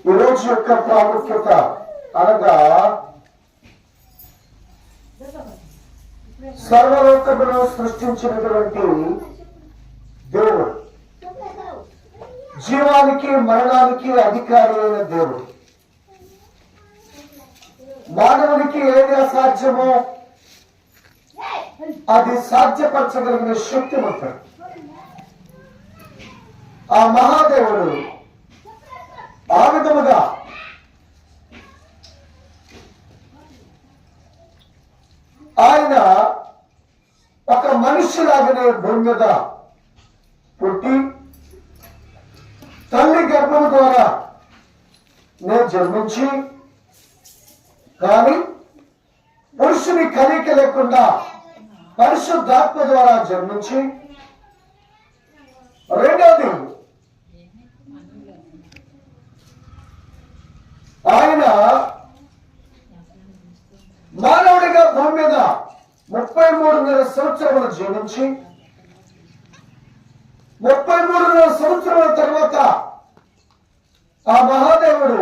ఈ రోజు యొక్క ప్రాముఖ్యత అనగా సర్వలోకమును సృష్టించినటువంటి దేవుడు, జీవానికి మరణానికి అధికారి అయిన దేవుడు, మానవునికి ఏది అసాధ్యమో అది సాధ్యపరచగలిగిన శక్తివంతుడు. ఆ మహాదేవుడు ఆ విధముగా ఆయన ఒక మనిషిలాగానే భూమి మీద పుట్టి తల్లి గర్భము ద్వారా నేను జన్మించి, కానీ పురుషుని కలయిక లేకుండా పరిశుద్ధాత్మ ద్వారా జన్మించి, రెండవది ఆయన మానవుడిగా భూమి మీద 33.5 సంవత్సరములు జీవించి 33.5 సంవత్సరాల తర్వాత ఆ మహాదేవుడు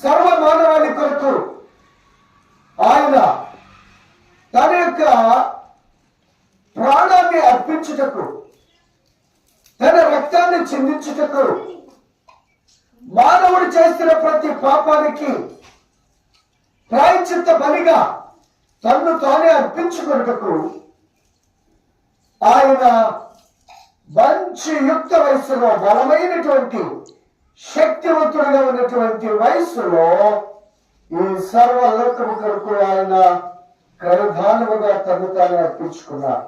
సర్వ మానవాళి కొరకు ఆయన తన యొక్క ప్రాణాన్ని అర్పించుటకు, తన రక్తాన్ని చిందించుటకు, మానవుడు చేస్తున్న ప్రతి పాపానికి ప్రాయశ్చిత్త బలిగా తన్ను తానే అర్పించుకున్నటకు ఆయన మంచి యుక్త వయసులో, బలమైనటువంటి శక్తివంతుడిగా ఉన్నటువంటి వయస్సులో ఈ సర్వలోకము కొరకు ఆయన క్రయధానముగా తను తాను అర్పించుకున్నారు.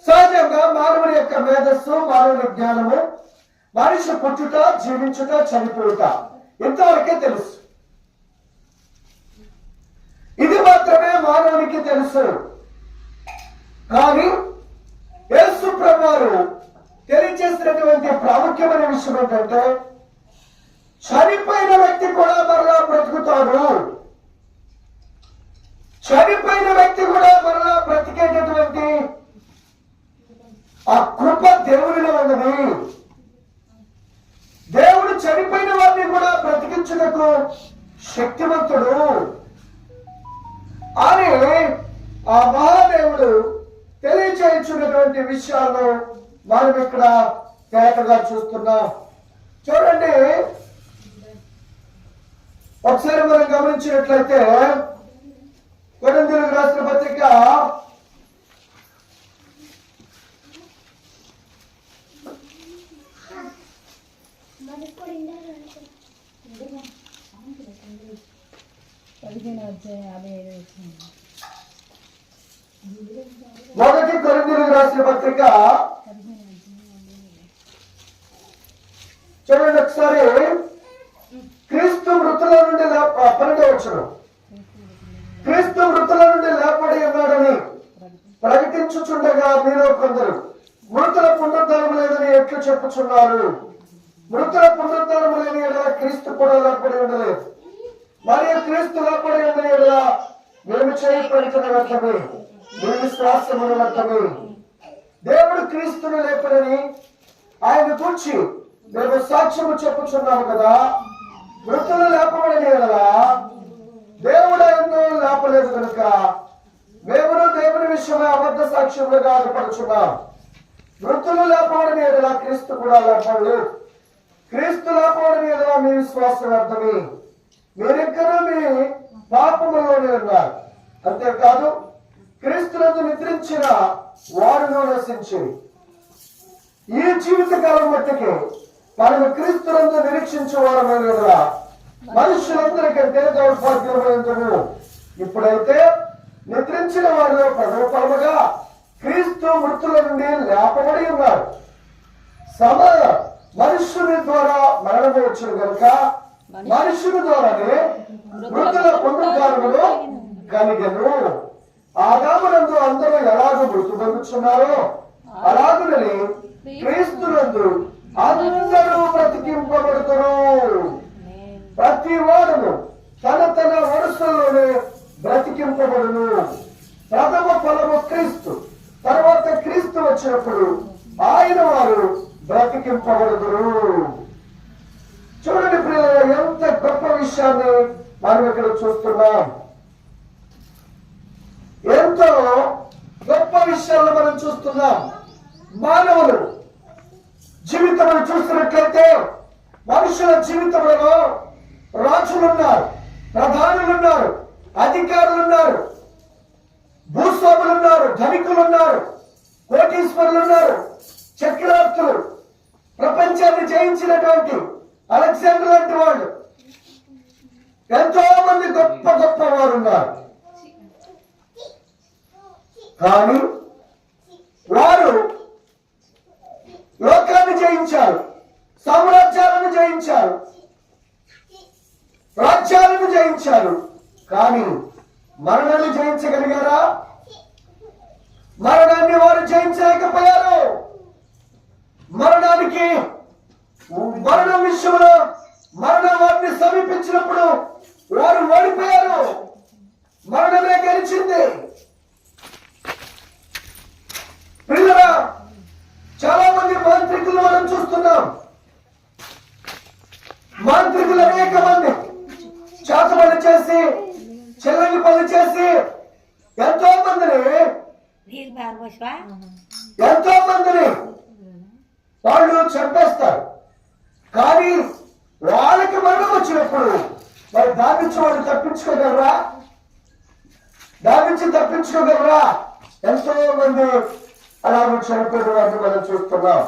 సహజంగా మానవుని యొక్క మేధస్సు, మానవుని జ్ఞానము, మనిషి పుట్టుట, జీవించుట, చనిపోయుట ఇంతవరకే తెలుసు. ఇది మాత్రమే మానవునికి తెలుసు. కానీ యేసు ప్రభువారు తెలియజేసినటువంటి ప్రాముఖ్యమైన విషయం ఏంటంటే, చనిపోయిన వ్యక్తి కూడా మరలా బ్రతుకుతాడు. చనిపోయిన వ్యక్తి కూడా మరలా బ్రతికేటటువంటి ఆ కృప దేవునిలో ఉన్నది. దేవుడు చనిపోయిన వారిని కూడా బ్రతికించుటకు శక్తివంతుడు అని ఆ మహాదేవుడు తెలియచేయించున్నటువంటి విషయాలను మనం ఇక్కడ తేటగా చూస్తున్నాం. చూడండి, ఒకసారి మనం గమనించినట్లయితే కొరింథీయులకు రాసిన పత్రిక 1 కొరింథీయులకు రాసిన పత్రిక చూడండి ఒకసారి. క్రీస్తు మృతుల నుండి 12వ వచనం, క్రీస్తు మృతుల నుండి లేపడి ఉన్నాడని ప్రకటించుచుండగా మీలో కొందరు మృతుల పునరుద్ధరణ లేదని ఎట్లు చెప్పుచున్నారు. మృతుల పునరుద్ధరణ లేని ఎడల క్రీస్తు కూడా లేపడి ఉండలేదు. మరియు క్రీస్తు లేపడి ఉండని ఎడల మేము చేయి పడుతున్న వ్యర్థమే, మీ విశ్వాసముల వ్యర్థమే. దేవుడు క్రీస్తును లేపడని ఆయన గురించి మేము సాక్ష్యము చెప్పుచున్నాము కదా. మృతులు లేపబడిన ఎడల దేవుడు ఆయన్ను లేపలేదు కనుక మేము దేవుని విషయమై అబద్ధ సాక్ష్యములుగా ఆధారపడుచున్నాం. మృతులు లేపబడిన ఎడల క్రీస్తు కూడా లేపలేదు. క్రీస్తు లేపబడిన ఎడల మీ విశ్వాసం వ్యర్థమే, మీరెక్కడో మీ పాపములోనే ఉన్నారు. అంతేకాదు క్రీస్తునందు నిద్రించిన వారును నశించి ఈ జీవితకాలం మట్టుకే మనము క్రీస్తునందు నిరీక్షించే వారమైన మనుషులందరికంటే దౌర్భాగ్యమైనము. ఇప్పుడైతే నిద్రించిన వారిలో ప్రథమ ఫలముగా క్రీస్తు మృతుల నుండి లేపబడి ఉన్నారు. మనుష్యుని ద్వారా మరణము వచ్చిన కనుక మనుషుని ద్వారానే మృతుల పునరుద్ధారములు కలిగెను. ఆదామునందు అందరూ ఎలాగో మృతి పొందుతున్నారో అలాగునని క్రీస్తునందు అందరూ బ్రతికింపబడుతున్నారు. ప్రతి వాడును తన తన వరుసలోనే బ్రతికింపబడును. ప్రథమ ఫలము క్రీస్తు, తర్వాత క్రీస్తు వచ్చినప్పుడు ఆయన వారు బ్రతికింపబడుదురు. మనం ఇక్కడ చూస్తున్నాం. ఎంతో గొప్ప విషయాలను మనం చూస్తున్నాం. మానవులు జీవితంలో చూస్తున్నట్లయితే మనుషుల జీవితంలో రాజులున్నారు, ప్రధానులున్నారు, అధికారులున్నారు, భూస్వాములున్నారు, ధనికులున్నారు, కోటీశ్వరులున్నారు, చక్రవర్తులు, ప్రపంచాన్ని జయించినటువంటి అలెగ్జాండర్ లాంటి వాళ్ళు, ఎంతో మంది గొప్ప గొప్ప వారు ఉన్నారు. కానీ వారు లోకాన్ని జయించారు, సామ్రాజ్యాలను జయించారు, రాజ్యాలను జయించారు. కానీ మరణాన్ని జయించగలిగారా? మరణాన్ని వారు జయించలేకపోయారు. మరణం విషయంలో మరణం వారిని సమీపించినప్పుడు వారు ఓడిపోయారు. మరణమే గెలిచింది. పిల్లరా, చాలా మంది మాంత్రికులు మనం చూస్తున్నాం. మాంత్రికులు అనేక మంది చేతబడులు చేసి, చెల్లని పనులు చేసి ఎంతో మందిని వాళ్ళు చంపేస్తారు. కానీ వాళ్ళకి మరణం వచ్చినప్పుడు మరి దాని నుంచి వాళ్ళు తప్పించుకోగలరా? దాని నుంచి తప్పించుకోగలరా? ఎంతో మంది అలాగే చనిపోయిన వారిని మనం చూస్తున్నాం.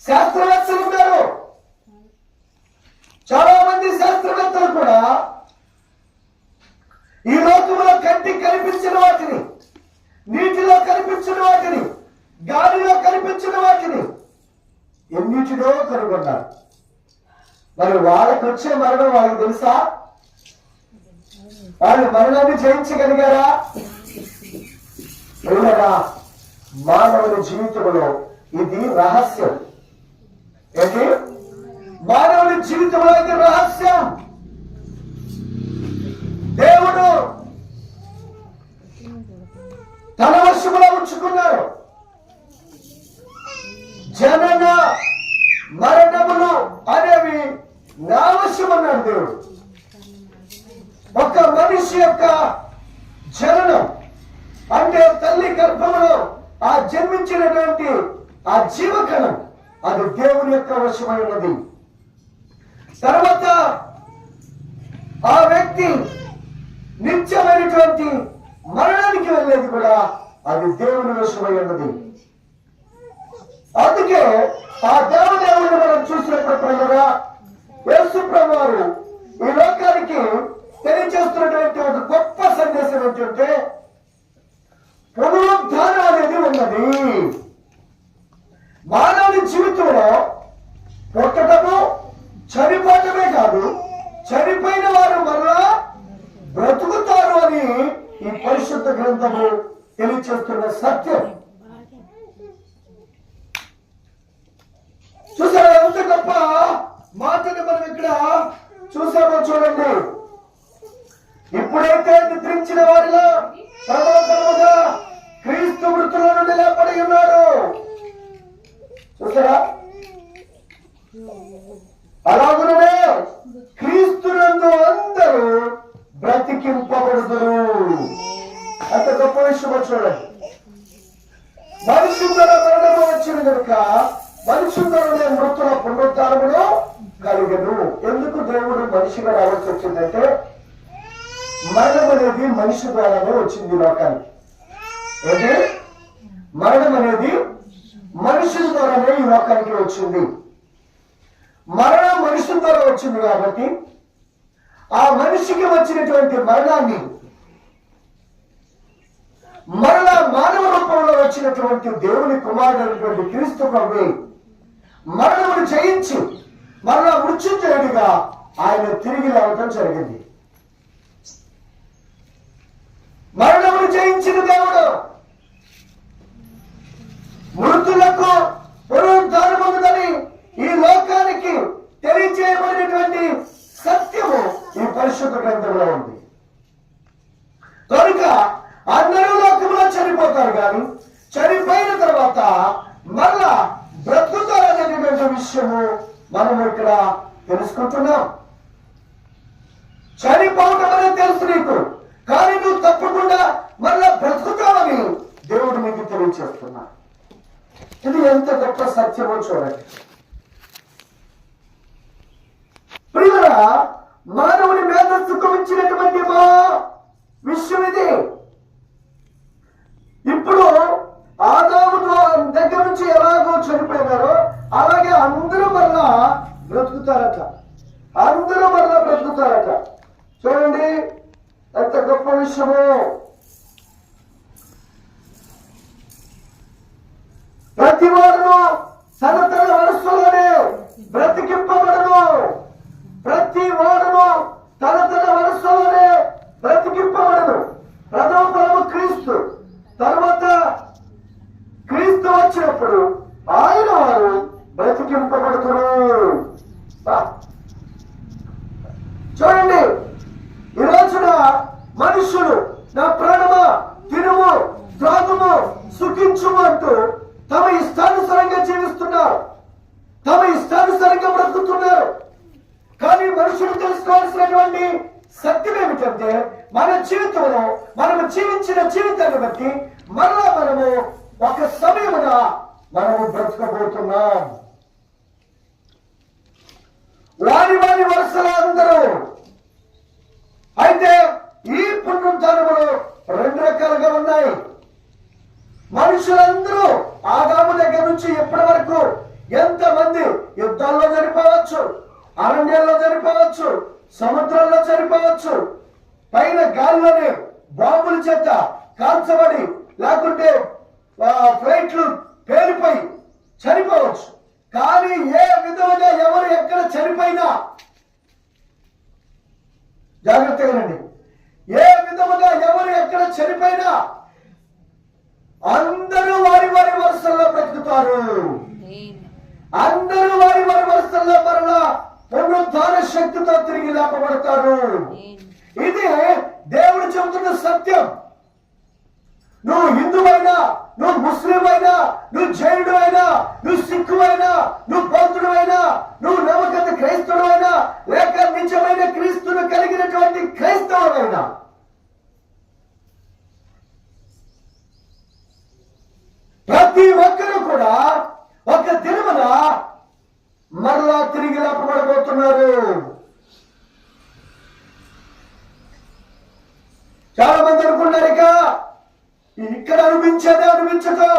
శాస్త్రవేత్తలు ఉన్నారు. చాలా మంది శాస్త్రవేత్తలు కూడా ఈ లోకంలో కంటికి కనిపించిన వాటిని, నీటిలో కనిపించిన వాటిని, గాలిలో కనిపించిన వాటిని ఎన్నిటిలో కనుగొన్నారు. మరి వాళ్ళకి వచ్చే మరణం వాళ్ళకి తెలుసా? వాళ్ళు మరణాన్ని జయించగలిగారా? లేదా మానవుని జీవితంలో ఇది రహస్యం. ఏంటి? మానవుని జీవితంలో ఇది రహస్యం. దేవుడు తన వశములో ఉంచుకున్నారు. జనన మరణములు అనేవి నా వశం అన్నాడు దేవుడు. ఒక మనిషి యొక్క జననం అంటే తల్లి గర్భంలో ఆ జన్మించినటువంటి ఆ జీవకణం అది దేవుని యొక్క వశమై ఉన్నది. తర్వాత ఆ వ్యక్తి నిత్యమైనటువంటి మరణానికి వెళ్ళేది కూడా అది దేవుని వశమై ఉన్నది. అందుకే ఆ దేవదేవుని మనం చూసినప్పుడు ప్రేమగా యేసు ప్రభువారు ఈ లోకానికి తెలియజేస్తున్నటువంటి ఒక గొప్ప సందేశం ఏంటంటే పునరుద్ధానం అనేది ఉన్నది. మానవుని జీవితంలో పుట్టడము చనిపోవటమే కాదు, చనిపోయిన వారు మరలా బ్రతుకుతారు అని ఈ పరిశుద్ధ గ్రంథము తెలియజేస్తున్న సత్యం. చూసారా ఎంత గొప్ప మాటని మనం ఇక్కడ చూసామో చూడండి. ఇప్పుడైతే నిద్రించిన వారిలో ప్రథమగా క్రీస్తు మృతుల నుండి లేపడి ఉన్నాడు. చూసారా? అలాగనే క్రీస్తునందు అందరూ బ్రతికింపబడుదురు. అంత గొప్ప విషయం చూడండి. మనిషి ద్వారా మరణము వచ్చిన కనుక మనిషి ద్వారా మృతుల పునరుద్ధానమును కలిగను. ఎందుకు దేవుడు మనిషిగా రావాల్సి వచ్చిందంటే మరణం అనేది మనిషి ద్వారానే వచ్చింది లోకానికి. అంటే మరణం అనేది మనుషుల ద్వారానే ఈ లోకానికి వచ్చింది. మరణం మనుషుల ద్వారా వచ్చింది కాబట్టి ఆ మనిషికి వచ్చినటువంటి మరణాన్ని మరలా మానవ రూపంలో వచ్చినటువంటి దేవుని కుమారుడైనటువంటి క్రీస్తు ప్రభువు మరణమును జయించి మరలా మృత్యుంజయుడిగా ఆయన తిరిగి రావటం జరిగింది. మరణమును జయించిన దేవుడు మృతులకు పునరుద్ధానముందని ఈ లోకానికి తెలియజేయబడినటువంటి సత్యము ఈ పరిశుద్ధ గ్రంథంలో ఉంది. కనుక అందరూ లోకంలో చనిపోతారు, కానీ చనిపోయిన తర్వాత మరలా బ్రతుకుతారనేటువంటి విషయము మనం ఇక్కడ తెలుసుకుంటున్నాం. చనిపోవటం అనేది తెలుసు నీకు, కానీ నువ్వు తప్పకుండా మళ్ళా బ్రతుకుతావని దేవుడు నీకు తెలియచేస్తున్నా. ఇది ఎంత గొప్ప సత్యమో చూడండి ప్రియులారా. మానవుని మేధస్సుకు మించినటువంటి మా విషయం ఇది. ఇప్పుడు ఆదాము దగ్గర నుంచి ఎలాగో చనిపోయినారో అలాగే అందరూ మళ్ళా బ్రతుకుతారట, అందరూ మళ్ళా బ్రతుకుతారట. చూడండి ఎంత గొప్ప విషయము. ప్రతి వాడును తన తన వరుసలోనే బ్రతికింపబడను, ప్రతి వాడును తన తన వరుసలోనే బ్రతికింపబడను. ప్రథమ ఫలము క్రీస్తు, తర్వాత క్రీస్తు వచ్చినప్పుడు ఆయన వారు బ్రతికింపబడుతున్నారు. చూడండి, ఈ రోజున మనుషులు నా ప్రాణమా తినుము త్రాగుము సుఖించుము అంటూ తమ ఇష్టానుసారంగా జీవిస్తున్నారు, తమ ఇష్టానుసారంగా బ్రతుకుతున్నారు. కానీ మనుషులు తెలుసుకోవాల్సినటువంటి సత్యం ఏమిటంటే, మన జీవితంలో మనము జీవించిన జీవితాన్ని బట్టి మరలా మనము ఒక సమయమున మనము బ్రతకబోతున్నాం. వారి వారి వరుసలో అందరూ. అయితే ఈ పునరుద్ధానములు రెండు రకాలుగా ఉన్నాయి. మనుషులందరూ ఆదాము దగ్గర నుంచి ఎప్పటి వరకు ఎంతమంది యుద్ధాల్లో చనిపోవచ్చు, అరణ్యాల్లో చనిపోవచ్చు, సముద్రంలో చనిపోవచ్చు, పైన గాల్లోనే బాంబుల చేత కాల్చబడి లేకుంటే ఫ్లైట్లు పేలిపోయి చనిపోవచ్చు. కానీ ఏ విధముగా ఎవరు ఎక్కడ చనిపోయినా జాగ్రత్తగానండి, ఏ విధముగా ఎవరు ఎక్కడ చనిపోయినా అందరూ వారి వారి వరుసల్లో బ్రతుకుతారు, అందరూ వారి వారి వరుసల్లో మరలా పునరుద్ధాన శక్తితో తిరిగి లేపబడతారు. ఇది దేవుడు చెబుతున్న సత్యం. నువ్వు హిందువైనా, నువ్వు ముస్లిం అయినా, నువ్వు జైనుడు అయినా, నువ్వు సిక్కు అయినా, నువ్వు బౌద్ధుడు అయినా, నువ్వు నమ్మకత క్రైస్తవుడు అయినా, లేక నిజమైన క్రీస్తును కలిగినటువంటి క్రైస్తవుడైనా, ప్రతి ఒక్కరూ కూడా ఒక దినమున మరలా తిరిగి లేపబడబోతున్నారు. చాలా మంది అనుకున్నారు ఇక్కడ అనిపించేదే అనిపించదు,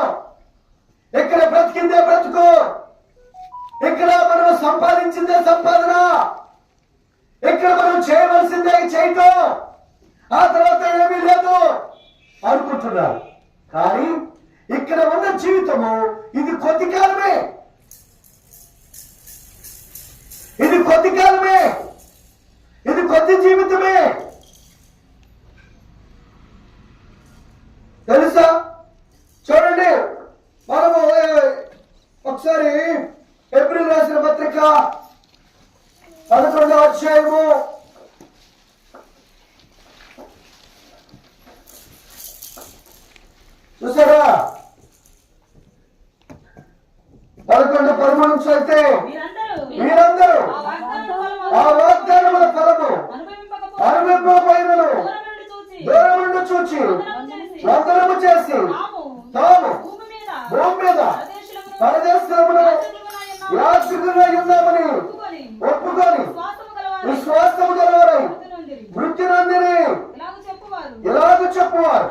ఇక్కడ బ్రతికిందే బ్రతుకు, ఇక్కడ మనం సంపాదించిందే సంపాదన, ఇక్కడ మనం చేయవలసిందే చేయటం, ఆ తర్వాత ఏమీ లేదు అనుకుంటున్నారు. కానీ ఇక్కడ ఉన్న జీవితము ఇది కొద్ది కాలమే, ఇది కొద్ది కాలమే, ఇది కొద్ది జీవితమే. తెలుసా? చూడండి, మనము ఒకసారి ఏప్రిల్ రాసిన పత్రిక 11వ అధ్యాయము చూసారా? 11:13 నుంచి అయితే మీరందరూ ఆ వాగ్దానముల ఫలము అనుభవింపకపోయినను దూరం నుండి చూచి వందనము చేసి తాము భూమి మీద పరదేశమును యాత్రికులుగా ఉన్నామని ఒప్పుకొని విశ్వాసము గలవారై వృత్తి నొందిరి. ఇలాగ చెప్పువారు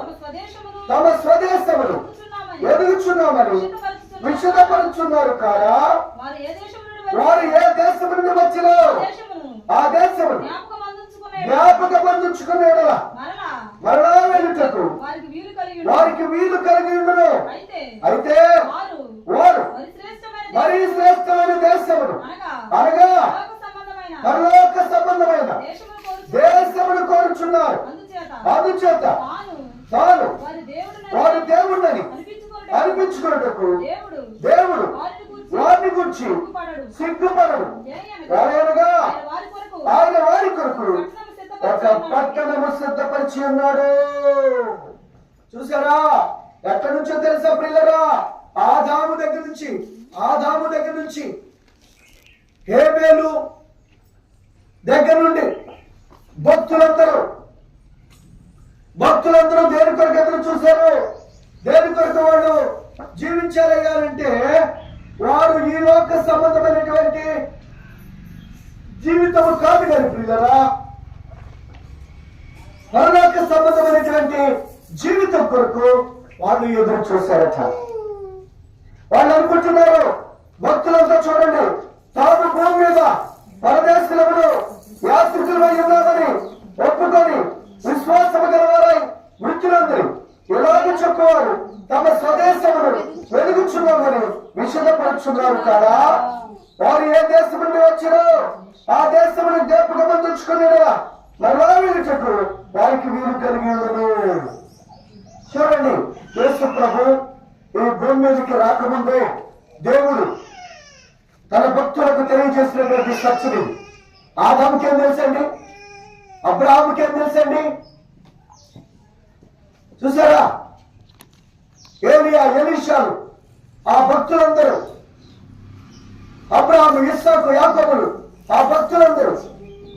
తమ స్వదేశమును ఎదుగుచున్నామని విషదపరుచున్నారు కారా? వారు ఏ దేశం నుండి వచ్చినో ఆ దేశమును జ్ఞాపకం అందించుకున్నాడు మరలా వెళ్ళుటకు వారికి వీలు కలిగి ఉండను. అయితే వారు మరి శ్రేష్టమైన దేశమును అనగా పరలోక సంబంధమైన దేశమును కోరుచున్నారు. అందుచేత తాను వారి దేవుడిని అనిపించుకున్నటకు దేవుడు వారిని గురించి సిగ్గుపడడు. అనగా ఆయన వారి కొరకు ఒక పట్టణము సిద్ధపరిచి ఉన్నాడు. చూసారా? ఎక్కడి నుంచో తెలుసా ప్రియులరా? ఆదాము దగ్గర నుంచి హేబేలు దగ్గర నుండి జీవితం కాదు కానీ ప్రియులరా, పరలోక సంబంధమైనటువంటి జీవితం కొరకు వాళ్ళు ఎదురు చూశారట. వాళ్ళు అనుకుంటున్నారు, భక్తులంతా చూడండి, తాము భూమి మీద పరదేశులను యాత్రికులమై ఉన్నామని ఒప్పుకొని విశ్వాసము గలవారై మృత్యులందరూ ఎలాగ చెప్పేవారు తమ స్వదేశమును వెలుగుచున్నామని విషదపరుచున్నారు కాదా. వారు ఏ దేశం నుండి వచ్చారో ఆ దేశమును జ్ఞాపకం తెచ్చుకునేలా మరలా వీళ్ళకు వారికి వీలు కలిగి ఉండదు. చూడండి, యేసు ప్రభు ఈ భూమి మీదకి రాకముందే దేవుడు తన భక్తులకు తెలియజేసినటువంటి సత్యం ఇది. ఆదాముకి ఏం తెలుసండి, అబ్రాహాముకి ఏం తెలుసండి? చూసారా, ఏలియా, ఎలీషాలు, ఆ భక్తులందరూ, అబ్రాహాము, ఇస్సాకు, యాకోబులు, ఆ భక్తులందరూ,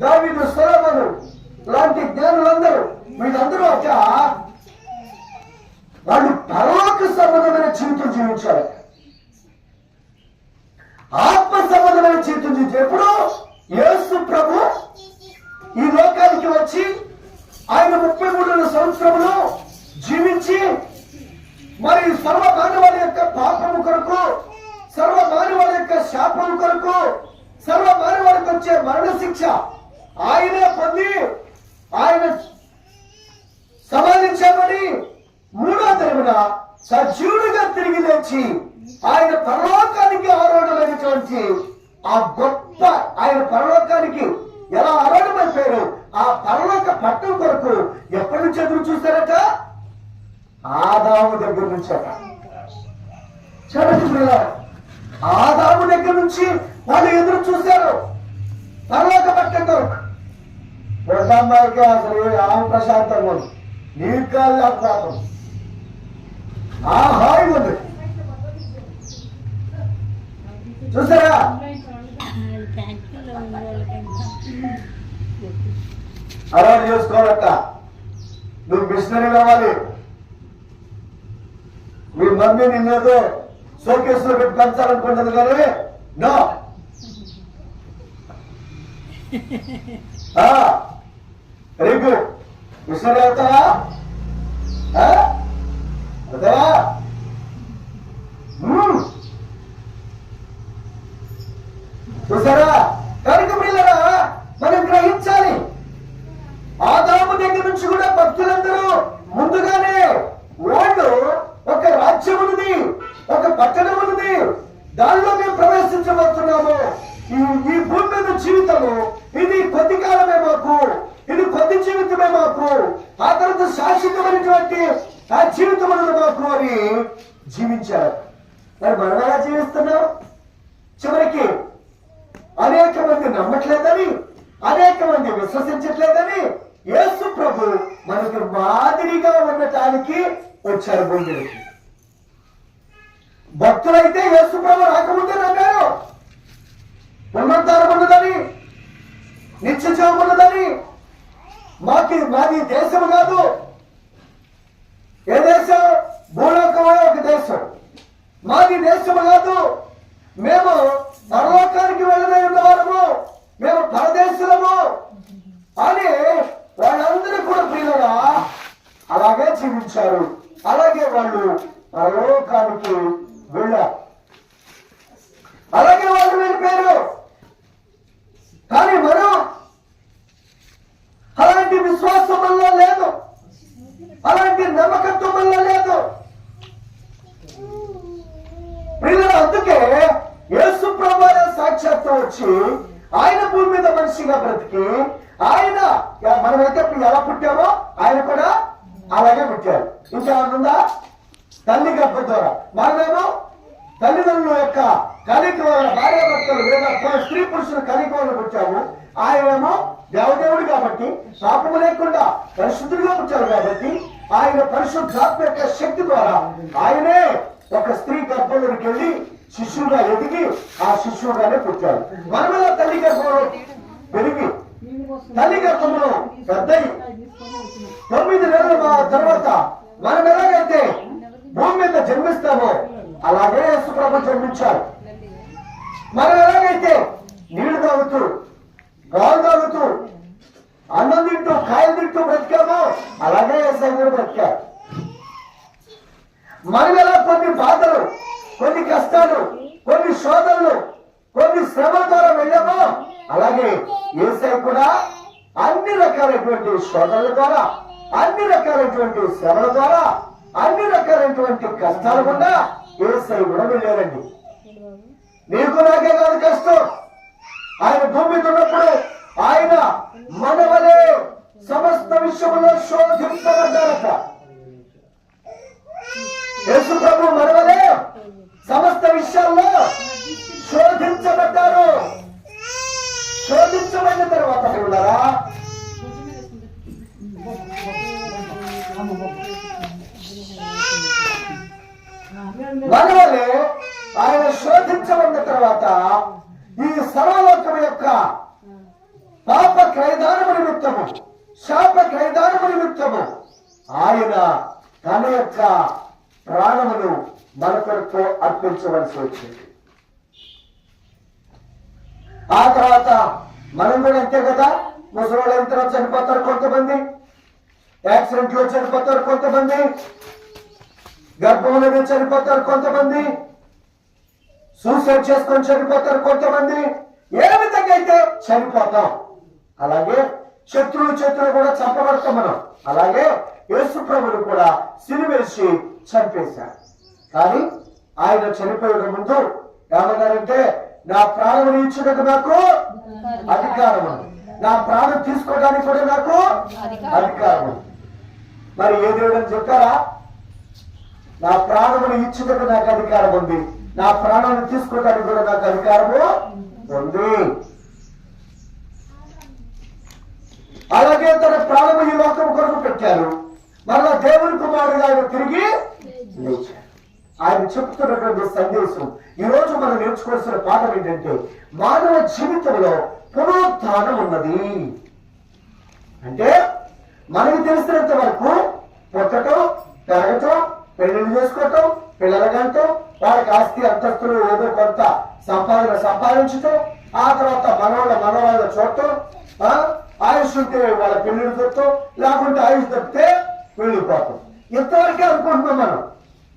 దావీదు, సొలొమోను లాంటి జ్ఞానులందరూ, వీళ్ళందరూ ఒక వాళ్ళు పరలోక సంబంధమైన జీవితం జీవించారు, ఆత్మ సంబంధమైన జీవితం జీవించారు. ఎప్పుడు యేసు ప్రభు ఈ లోకానికి వచ్చి ఆయన 33 సంవత్సరములు జీవించి మరి సర్వ మానవాళి యొక్క పాపము కొరకు, సర్వ మానవాళి యొక్క శాపము కొరకు, సర్వ మానవాళికి వచ్చే మరణ శిక్ష ఆయనే పొంది ఆయన సమాధించామని 3వ దినమున సజీవుడిగా తిరిగి లేచి ఆయన పరలోకానికి ఆరోహణమైనటువంటి ఆ గొప్ప, ఆయన పరలోకానికి ఎలా ఆరోహణమైపోయారు, ఆ పరలోక పట్టం కొరకు ఎప్పటి నుంచి ఎదురు చూస్తారట? ఆదాము దగ్గర నుంచి అట. చూడండి, ఆదాము దగ్గర నుంచి వాళ్ళు ఎదురు చూశారు పరలోక పట్టం కొరకు. వడ్డమ్మాయికి అసలు ఆమె ప్రశాంతంగా ఉంది, నీకు కాదు ఆ ప్రాంతం, ఆ హాయి ఉంది. చూసారా, అలవాటు చేసుకోవాలట. నువ్వు మిషనరీ కావాలి, మీ మమ్మీ నిన్నేదో షోకేస్ లో పెట్టి పెంచాలనుకుంటుంది కానీ నో. వెరీ గుడ్, మిషనరీ అవుతావా? అవుతావా? చూసారా, కనుక ప్రియులారా మనం గ్రహించాలి, ఆదాము దగ్గర నుంచి కూడా భక్తులందరూ ముందుగానే వాళ్ళు ఒక రాజ్యం ఉన్నది, ఒక పట్టణం ఉన్నది, దానిలో మేము ప్రవేశించబోతున్నాము. ఈ భూమి మీద జీవితము ఇది కొద్ది కాలమే మాకు, ఇది కొద్ది జీవితమే మాకు, ఆ తర్వాత శాశ్వతమైనటువంటి ఆ జీవితం ఉన్నది మాకు అని జీవించారు. మరి మనం ఎలా జీవిస్తున్నాం? చివరికి అనేక మంది నమ్మట్లేదని, అనేక మంది విశ్వసించట్లేదని యేసు ప్రభు మనకు మాదిరిగా ఉండటానికి వచ్చారు భూమికి. భక్తులైతే యేసు ప్రభు రాకముందే నమ్మారు, పునరుద్ధానం ఉన్నదని, నిత్య జీవం ఉన్నదని. మాది దేశం కాదు, ఏ దేశం? భూలోకమే ఒక దేశం, మాది దేశం కాదు, మేము పరలోకానికి వెళ్ళదై ఉన్నవారము, మేము పరదేశులము అని వాళ్ళందరూ కూడా ప్రియులుగా అలాగే జీవించారు. అలాగే వాళ్ళు పరలోకానికి వెళ్ళారు, అలాగే వాళ్ళు వెళ్ళిపోయారు. కానీ మనం అలాంటి విశ్వాసం వల్ల లేదు, అలాంటి నమ్మకత్వం వల్ల లేదు ప్రియుల. అందుకే యేసు ప్రభువే సాక్షాత్తు వచ్చి ఆయన భూమి మీద మనిషిగా బ్రతికి, ఆయన మనమైతే ఎలా పుట్టామో ఆయన కూడా అలాగే పుట్టారు. ఇంకేమన్నా తల్లి గర్భం ద్వారా మనమేమో తల్లిదండ్రుల యొక్క కలిక వల్ల, భార్య భర్తలు లేదా స్త్రీ పురుషుల కలిక వల్ల పుట్టాము. ఆయనేమో దేవదేవుడు కాబట్టి పాపము లేకుండా పరిశుద్ధుడిగా పుట్టారు కాబట్టి ఆయన పరిశుద్ధాత్మ యొక్క శక్తి ద్వారా ఆయనే ఒక స్త్రీ గర్భంలోకి వెళ్ళి శిశువుగా ఎదిగి ఆ శిశువుగానే పుట్టాడు. మనమేలా తల్లి గర్భంలో పెరిగి తల్లి గర్భంలో పెద్దయి 9 నెలల తర్వాత మనం ఎలాగైతే భూమి మీద జన్మిస్తామో అలాగే యేసు ప్రభు జన్మించారు. మనం ఎలాగైతే నీళ్లు తాగుతూ అలాగే యేసయ్య కూడా అన్ని రకాలైనటువంటి శోధనల ద్వారా, అన్ని రకాలైనటువంటి శ్రమల ద్వారా, అన్ని రకాలైనటువంటి కష్టాలు కూడా యేసయ్య కూడా వెళ్ళారండి. నీకు నాకే కాదు కష్టం. ఆయన భూమి మీద ఉన్నప్పుడు ఆయన మనవలే సమస్త విషయంలో శోధింపబడ్డారట. యేసు ప్రభు మనవలే సమస్త విషయాల్లో శోధించబడ్డారు. శోధించబడిన తర్వాత ఉన్నారా, మనవలే ఆయన శోధించబడిన తర్వాత ఈ సర్వలోకం యొక్క పాప క్రయదానము నిమిత్తము, శాప క్రయదానము నిమిత్తము ఆయన తన యొక్క ప్రాణమును మన కొరకు అర్పించవలసి వచ్చింది. ఆ తర్వాత మనం కూడా అంతే కదా, ముసలి అయిన తర్వాత చనిపోతారు కొంతమంది, యాక్సిడెంట్ లో చనిపోతారు కొంతమంది, గర్భంలోనే చనిపోతారు కొంతమంది, సూసైడ్ చేసుకొని చనిపోతారు కొంతమంది. ఏ విధంగా అయితే చనిపోతాం, అలాగే శత్రువులు కూడా చంపబడతాం మనం. అలాగే యేసు ప్రభువును కూడా సిలువేసి చంపేశారు. కానీ ఆయన చనిపోయే ముందు ఏమన్నారంటే, నా ప్రాణం ఇచ్చుటకు నాకు అధికారం ఉంది, నా ప్రాణం తీసుకోవడానికి కూడా నాకు అధికారం ఉంది. మరి ఏ దేవుడు అని చెప్పారా? నా ప్రాణమును ఇచ్చుటకు నాకు అధికారం ఉంది, నా ప్రాణాన్ని తీసుకోవడానికి కూడా నాకు అధికారము ఉంది. అలాగే తన ప్రాణము ఈ లోకం కొరకు పెట్టారు. మరలా దేవుని కుమారుడు ఆయన తిరిగి లేచారు. ఆయన చెప్తున్నటువంటి సందేశం ఈ రోజు మనం నేర్చుకోవాల్సిన పాఠం ఏంటంటే, మానవ జీవితంలో పునరుత్థానం ఉన్నది. అంటే మనకి తెలిసినంత వరకు పుట్టటం, పెరగటం, పెళ్లిళ్ళు చేసుకోవటం, పిల్లలకంటం, వాళ్ళకి ఆస్తి అంతస్తులు ఏదో కొంత సంపాదించటం, ఆ తర్వాత మనవాళ్ళ చూడటం, ఆయుష్ ఉంటే వాళ్ళ పెళ్లిళ్ళు చూడటం, లేకుంటే ఆయుష్ తప్పితే వెళ్ళిపోతాం. ఇంతవరకే అనుకుంటున్నాం మనం.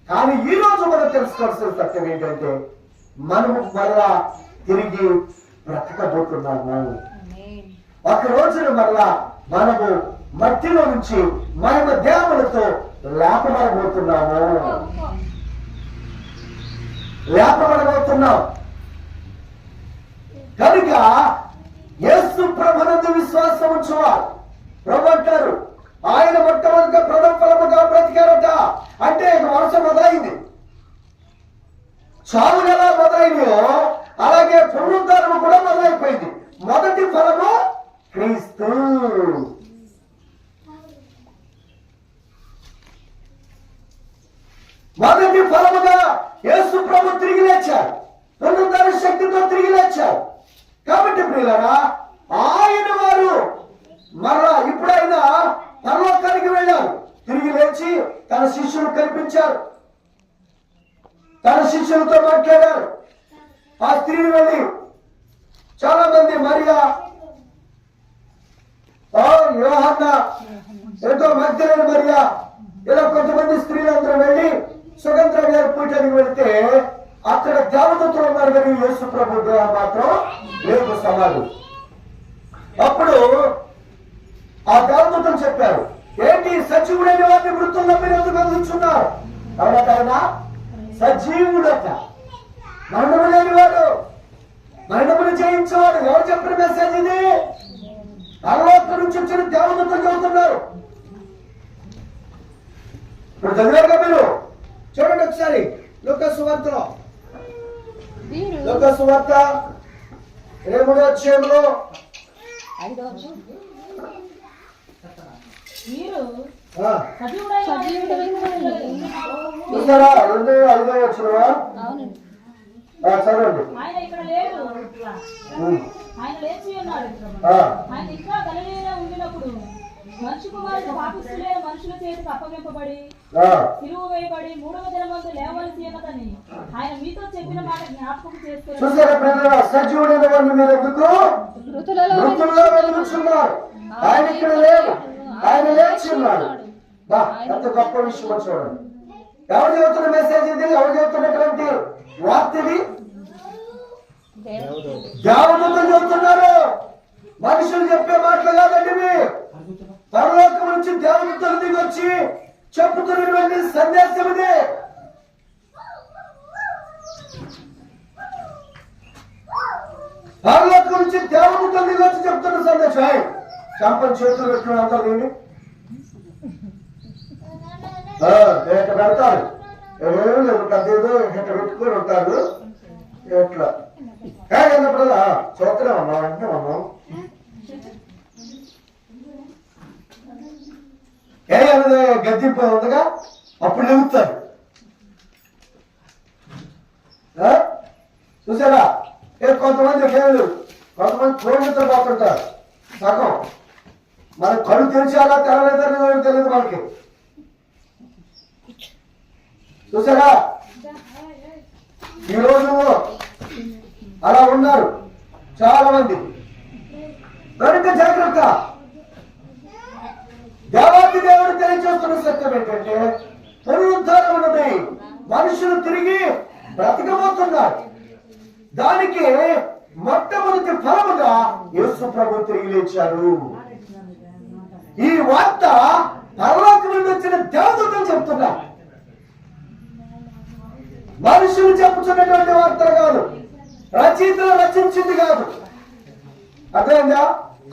కానీ ఈ రోజు మనం తెలుసుకోవాల్సిన సత్యం ఏంటంటే, మనము మరలా తిరిగి బ్రతకబోతున్నాము. ఒక రోజున మరలా మనము మట్టిలో నుంచి మహిమ దేవములతో లేపబడబోతున్నాం. కనుక యేసు ప్రభునందు విశ్వాసం ఉంచువారు. ప్రభు అంటారు, ఆయన మొట్టమొదట ప్రథమ ఫలముగా బ్రతికారట. అంటే వరుస మొదలైంది. చావులు ఎలా మొదలైనయో అలాగే పునరుద్ధరణ కూడా మొదలైపోయింది. మొదటి ఫలము క్రీస్తు. మొదటి ఫలముగా యేసు ప్రభు తిరిగి లేచారు, పునరుద్ధరణ శక్తితో తిరిగి లేచారు. కాబట్టి ప్రియులారా, ఆయన వారు మరలా ఇప్పుడైనా పరలోకానికి వెళ్ళారు. తిరిగి లేచి తన శిష్యులు కనిపించారు, తన శిష్యులతో మాట్లాడారు. ఆ స్త్రీని వెళ్ళి చాలా మంది, మరియా, యోహన్న, ఎంతో మగ్దలేని మరియా, ఇలా కొంతమంది స్త్రీలందరూ వెళ్ళి సుగంధ గారి పూజానికి వెళితే అక్కడ దేవదూతలు ఉన్నారు, కానీ యేసు ప్రభు దేహం మాత్రం లేదు సమాధి. అప్పుడు ఆ దేవదూతలు చెప్పారు, ఏంటి సజీవుడైన వారిని మృతుల్లో మీరు ఎందుకు బదులుచున్నారు? ఆయన సజీవుడట, మరణము లేని వాడు, మరణమును జయించేవాడు. ఎవరు చెప్పిన మెసేజ్ ఇది? పరలోకం నుంచి వచ్చిన దేవదూతలు చెబుతున్నారు. ఇప్పుడు చదివారుగా మీరు, చూడండి ఒకసారి లూకా సువార్తలో, లూకా సువార్త 8వ అధ్యాయంలో చూసారా? 2:5 వచ్చినవా? చదవండి. ఆయన ఇక్కడ లేడు, ఆయన లేచి ఉన్నాడు. ఆయన ఇంకా గలిలయలో ఉండినప్పుడు మనిషి కుమారుడు పాపిష్ఠులైన మనుషుల చేతికి అప్పగింపబడి సిలువ వేయబడి 3వ దినమందు లేవవలసి ఉన్నదని ఆయన మీతో చెప్పిన మాట జ్ఞాపకం చేస్తున్నారు. చూసారా ప్రియులారా, సజీవుడైన వారిని మీరు ఎందుకు మృతుల్లో వెలుగుచున్నారు? ఆయన ఇక్కడ లేడు, ఆయన లేచి ఉన్నాడు. ఎంత గొప్ప విషయం చూడండి. ఎవరు చెబుతున్న మెసేజ్ ఇది? ఎవరు చెబుతున్నటువంటి వార్త ఇది? దేవదూతలు చెబుతున్నారు. చెప్పుతున్నటువంటి సందేశం ఇదే. పరలోకం నుంచి దేవదూతలు దిగి వచ్చి చెప్తున్న సందేశం. చంపని చేతులు పెట్టుకుని అంటారు దీన్ని పెడతారు. పెద్ద ఇట్లా పెట్టుకొని ఉంటారు. ఎట్లా అన్నప్పుడు చూస్తూనే ఉన్నాం అంటే ఉన్నాం. అన్నది గద్దె ఉందిగా అప్పుడు లేవుతారు. చూసారా? కొంతమంది లేదు, కొంతమంది చూడతో పోతుంటారు. సగం మన కళ్ళు తెరిచారా తెరలేదని తెలియదు మనకి. చూసారా? ఈరోజు అలా ఉన్నారు చాలా మంది. కనుక జాగ్రత్త. దేవాది దేవుడు తెలియజేస్తున్న సత్యం ఏంటంటే పునరుద్ధానం ఉన్నది. మనుషులు తిరిగి బ్రతకబోతున్నారు. దానికి మొట్టమొదటి ఫలముగా యేసు ప్రభు తిరిగి లేచారు. ఈ వార్త పరలోకం నుండి వచ్చిన దేవదూతలు చెప్తున్నారు. మనుషులు చెప్పుతున్నటువంటి వార్తలు కాదు, రచయితలు రచించింది కాదు, అదేందా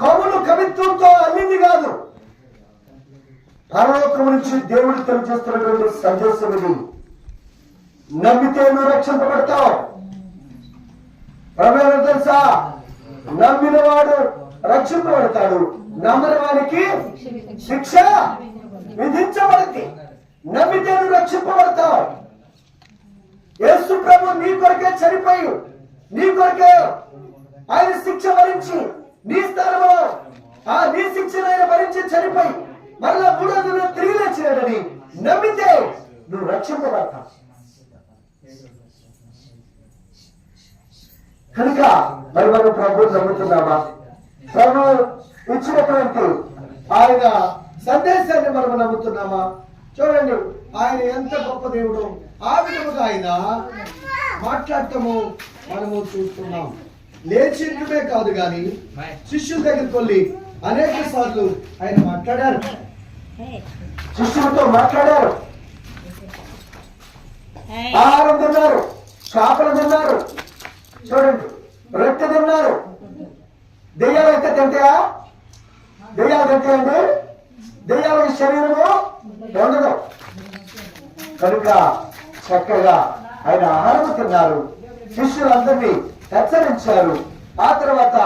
కవులు కవిత్వంతో అల్లింది కాదు. పరలోకం నుంచి దేవుడు తెలియజేస్తున్నటువంటి సందేశం ఇది. నమ్మితే నువ్వు రక్షింపబడతావు. ప్రభు తెలుసా? నమ్మిన వాడు రక్షింపబడతాడు, నమ్మని వానికి శిక్ష విధించబడింది. నమ్మితే నువ్వు రక్షింపబడతావు. యేసు ప్రభు నీ కొరకే చనిపోయి, నీ కొరకే ఆయన శిక్ష భరించి, నీ స్థానంలో నీ శిక్షను ఆయన భరించి చనిపోయి మరలా 3వ దినం తిరిగి లేచినాడని నమ్మితే నువ్వు రక్షింపబడతావు. కనుక మరి మనం ప్రభు నమ్ముతున్నామా? ప్రభు ఇచ్చినటువంటి ఆయన సందేశాన్ని మనం నమ్ముతున్నామా? చూడండి, ఆయన ఎంత గొప్ప దేవుడు. ఆ విధముగా ఆయన మాట్లాడటము మనము చూస్తున్నాం. లేచిందే కాదు గాని శిష్యుల దగ్గరికి వెళ్ళి అనేక సార్లు ఆయన మాట్లాడారు. శిష్యులతో మాట్లాడారు. ఆహారం తిన్నారు, చేపలు తిన్నారు, చూడండి రొట్టె తిన్నారు. దెయ్యాలు అయితే తింటాయా? దెయ్యాలు తింటాయండి? దెయ్యాల శరీరము ఉండదు. కనుక చక్కగా ఆయన ఆహారం తిన్నారు. శిష్యులందరినీ హెచ్చరించారు. ఆ తర్వాత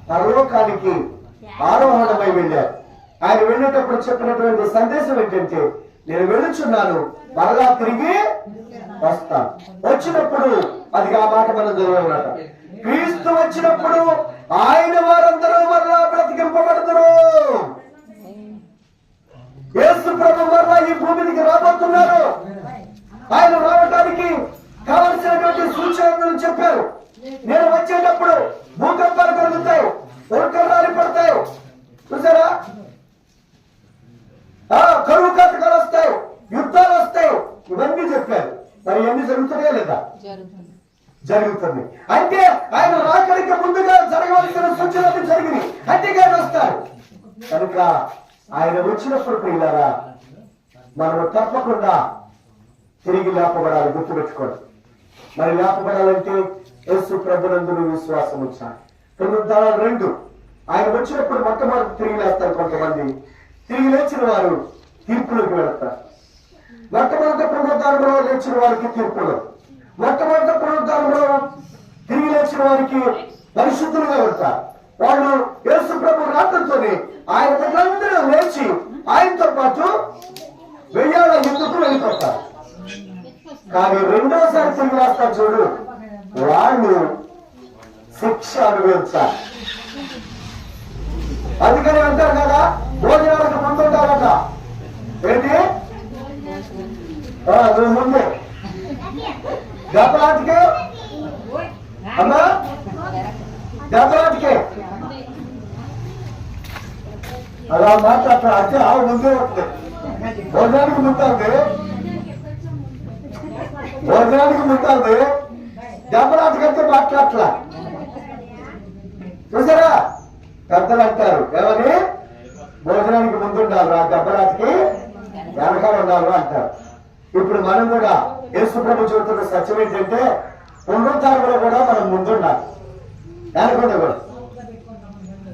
పరలోకానికి ఆరోహణమై వెళ్ళారు. ఆయన వెళ్ళేటప్పుడు చెప్పినటువంటి సందేశం ఏంటంటే, నేను వెళ్ళుచున్నాను, మరలా తిరిగి వస్తాను. వచ్చినప్పుడు అది ఆ మాట మనం చదివామన్నమాట. క్రీస్తు వచ్చినప్పుడు ఆయన వారందరూ మరలా బ్రతికింపబడతారు. యేసు ప్రభు మరలా ఈ భూమికి రాబోతున్నారు. ఆయన రావడానికి కావలసినటువంటి సూచనలు చెప్పారు. నేను వచ్చేటప్పుడు భూకంపాలు కలుగుతాయి, ఉల్కలు పడతాయి, చూసారా? కరువు కాటకాలు వస్తాయి, యుద్ధాలు వస్తాయి, ఇవన్నీ చెప్పారు. మరి ఇవన్నీ జరుగుతున్నాయా లేదా? జరుగుతుంది. అంటే ఆయన రాకడికి ముందుగా జరగవలసిన సూచనలు జరిగినాయి. అంతేగా వస్తారు. కనుక ఆయన వచ్చినప్పుడు ప్రియులారా మనము తప్పకుండా తిరిగి లేపబడాలి. గుర్తుపెట్టుకోండి. మరి లేపబడాలంటే యేసు ప్రభునందు విశ్వాసం ఉంచాలి. పునరుద్ధానం 2. ఆయన వచ్చినప్పుడు మొట్టమొదటి తిరిగి లేస్తారు. కొంతమంది తిరిగి లేచిన వారు తీర్పులోకి వెళతారు. మొట్టమొదటి పునరుద్ధానంలో లేచిన వారికి తీర్పులు, మొట్టమొదటి పునరుద్ధానంలో తిరిగి లేచిన వారికి పరిశుద్ధులుగా వెళ్తారు. వాళ్ళు యేసు ప్రభు రావడంతోనే ఆయన ప్రజలందరూ లేచి ఆయనతో పాటు 1000 ఎందుకు వెళ్ళిపోతారు. కానీ రెండోసారి తిరిగి రాస్తారు చూడు, వాళ్ళు శిక్ష అనుభవించాలి. అందుకని అంటారు కదా, భోజనాలకు ముందు ఉంటారట. ఏంటి? నువ్వు ముందే దెబ్బలాటికే అమ్మా, దెబ్బలాటికే అలా మాట్లాడతారు. అంటే ఆవిడ ముందే ఉంటుంది. భోజనానికి ముందు, భోజనానికి ముందు దెబ్బలాటకంటే మాట్లాడట్లా. చూసారా? పెద్దలు అంటారు ఏమని? భోజనానికి ముందుండాలి, ఆ దెబ్బలాటకి వెనకాల ఉండాలి అంటారు. ఇప్పుడు మనం కూడా యేసు ప్రభు చెబుతున్న సత్యం ఏంటంటే పునరుద్ధానంలో కూడా మనం ముందుండాలి, వెనకుండా కూడా.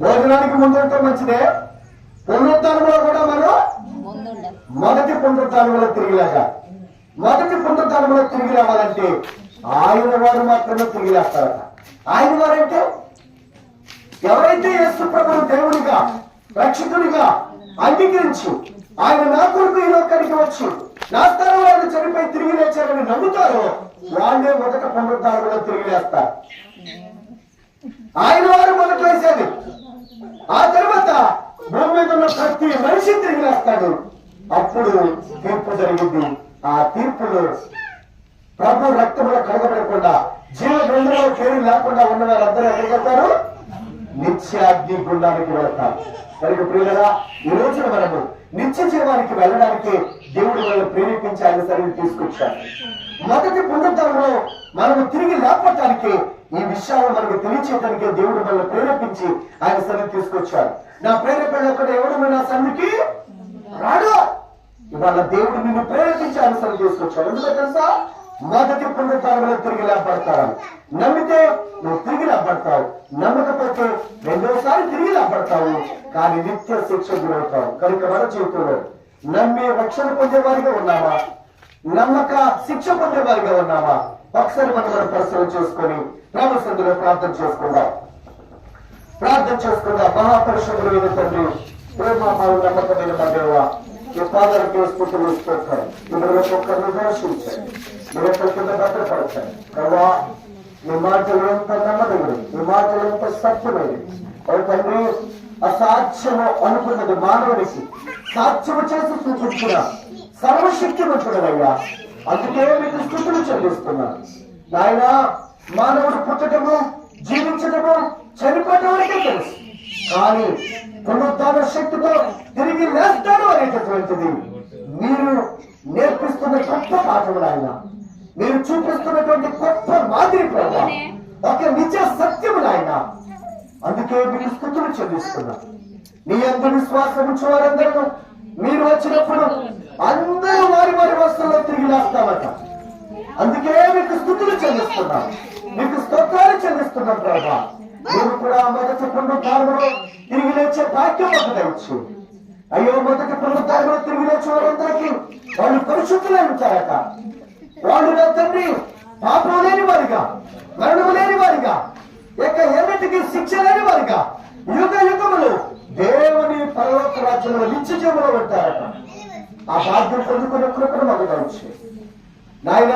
భోజనానికి ముందుంటే మంచిదే, పునరుద్ధానంలో కూడా మనం మొదటి పునరుద్ధానంలో తిరిగి లేవాలి. మొదటి పునరుద్ధానంలో తిరిగి రావాలంటే ఆయన వారు మాత్రమే తిరిగి లేస్తారట. ఆయన వారంటే ఎవరైతే యేసు ప్రభువు దేవుడిగా రక్షకుడిగా అంగీకరించి ఆయన నా కొరకు ఈ లోకానికి వచ్చి నా స్థానంలో ఆయన చనిపోయి తిరిగి లేచారని నమ్ముతారో వాళ్ళే మొదట పునరుద్ధానంలో తిరిగి లేస్తారు. ఆయన వారు మొదట వేసేది. ఆ తర్వాత భూమి మీద ఉన్న ప్రతి మనిషి తిరిగి లేస్తాడు. అప్పుడు తీర్పు జరిగింది. ఆ తీర్పులో ప్రభు రక్తంలో కడగబడకుండా జీవ గ్రంథంలో పేరు లేకుండా ఉన్న వారందరూ ఎక్కడికి వెళ్తారు? నిత్యాగ్ని గుండానికి వెళ్తారు. కనుక ప్రియులరా, ఈ రోజున మనము నిత్య జీవానికి వెళ్ళడానికి దేవుడు మనల్ని ప్రేరేపించి ఆయన సరిగ్గా తీసుకొచ్చారు. మొదటి పునరుద్ధరణలో మనము తిరిగి లేపటానికి ఈ విషయాలు మనకు తెలియచేయడానికి దేవుడు మనల్ని ప్రేరేపించి ఆయన సరిగ్గా తీసుకొచ్చారు. నా ప్రేరేపణ ఎక్కడ ఎవడు నా సన్నిధికి రాడు. ఇవాళ దేవుడు నిన్ను ప్రేరేపించి ఆయన సరిగ్గా తీసుకొచ్చాడు. ఎందుకంటే తెలుసా, మొదటి పునరుద్ధరణలో తిరిగి లేపడతారు. నమ్మితే నువ్వు తిరిగి లేపడతావు, నమ్మకపోతే రెండోసారి తిరిగి లేపడతావు, కానీ నిత్య శిక్ష గురవుతావు. కనుక మన జీవితంలో నమ్మి రక్షణ పొందేవారిగా ఉన్నామా, నమ్మక శిక్ష పొందేవారిగా ఉన్నామా? ఒకసారి మనం పరిశీలన చేసుకొని ప్రభు సన్నిధిలో ప్రార్థన చేసుకుందాం. మహాపరిశుద్ధుడైన తండ్రి, ప్రేమ నమ్మకమైన మా దేవా, ఈ పాదాలకి స్ఫూర్తిని ఇస్తుంటారు. ఇందులో ఒక్కరిని దర్శించారు, మీరు కింద భద్రపడతారు. ప్రభా, మీ మాటలు ఎంత నమ్మదగినవి, మీ మాటలు ఎంత సత్యమైనవి. తండ్రి, అసాధ్యము అనుకున్నది మానవుడికి సాధ్యము చేసి చూపించిన సర్వశక్తిమంతుడయ్యా, అందుకే మీకు స్థుతులు చెల్లిస్తున్నాను. నాయన, మానవుడు పుట్టడము, జీవించడము, చనిపోవడం వరకే తెలుసు, కానీ పునరుద్ధాన శక్తితో తిరిగి లేస్తాడు అనేటటువంటిది మీరు నేర్పిస్తున్న గొప్ప పాఠములు. ఆయన మీరు చూపిస్తున్నటువంటి గొప్ప మాదిరి ప్రభావ, ఒక నిజ సత్యములు ఆయన. అందుకే మీకు స్థుతులు చెల్లిస్తున్నా. నీ అందరి విశ్వాసం ఉంచే వారందరూ మీరు వచ్చినప్పుడు అందరూ వారి వారి వస్తువుల్లో తిరిగి లేస్తామట. అందుకే మీకు స్థుతులు చెల్లిస్తున్నాం, మీకు స్తోత్రాలు చెల్లిస్తున్నాం ప్రభా. మీరు కూడా మొదటి పునరుద్ధానంలో తిరిగి లేచే భాగ్యం ఒకటవచ్చు. అయ్యో, మొదటి పునరుద్ధానంలో తిరిగి లేచే వారందరికీ వాళ్ళు పరిశుద్ధులై ఉంటారట. వాళ్ళు నా తండ్రి పాపం లేని వారిగా, మరణం లేని వారిగా, ఎన్నటికీ శిక్ష లేని వారిగా యుగ యుగములు దేవుని పరలోక రాజ్యంలో నిత్య జీవంలో ఉంటారట. ఆ భాగ్యం పొందుకునే కృపను మాకు దయచు నాయన.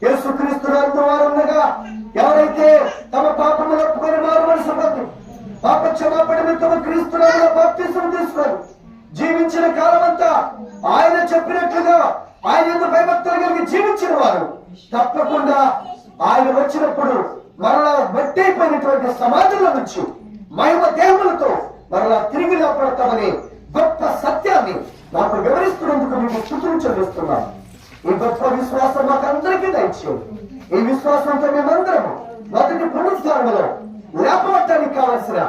యేసుక్రీస్తు వారు ఉండగా ఎవరైతే తమ పాపములు ఒప్పుకొని మారు మనసు పొంది పాప క్షమాపణ తమ క్రీస్తునామములో బాప్తిస్మం తీసుకొని జీవించిన కాలం అంతా ఆయన చెప్పినట్లుగా ఆయన యందు భయభక్తులు కలిగి జీవించిన వారు తప్పకుండా ఆయన వచ్చినప్పుడు మరలా మట్టైపోయినటువంటి సమాజంలో నుంచి మహిమ దేహములతో మరలా తిరిగి లేపడతామని గొప్ప సత్యాన్ని నాకు వివరిస్తున్నందుకు మీకు స్తుతులు చెల్లిస్తున్నాను. ఈ గొప్ప విశ్వాసం మాకు అందరికీ దయచేయండి. ఈ విశ్వాసంతో మేమందరము మొదటి పునరుద్ధారణలో లేపబట్టడానికి కావలసిన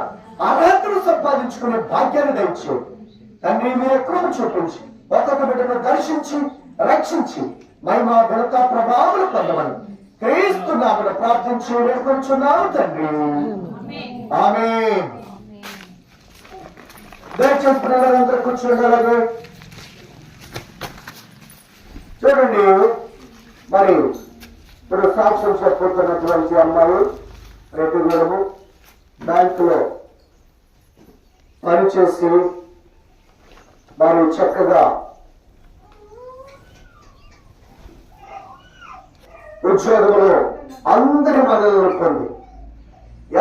అర్హతను సంపాదించుకునే భాగ్యాన్ని దయచేయండి. తండ్రి, మీరు ఎక్కడో చూపించి ఒక్కొక్క బిడ్డను దర్శించి రక్షించి మహిమ ఘనత ప్రభావాలు పొందమని క్రీస్తు నామమున ప్రార్థించి వేడుకొంచున్నాము తండ్రి. ఆమేన్. దయచేసి పిల్లలందరూ కూర్చుండాలి. చూడండి, మరి ఇప్పుడు సాక్ష్యం చెప్పుతున్నటువంటి అమ్మాయి రెడ్డి బ్యాంకులో పనిచేసి మరి చక్కగా ఉద్యోగంలో అందరి మనల్ని పొంది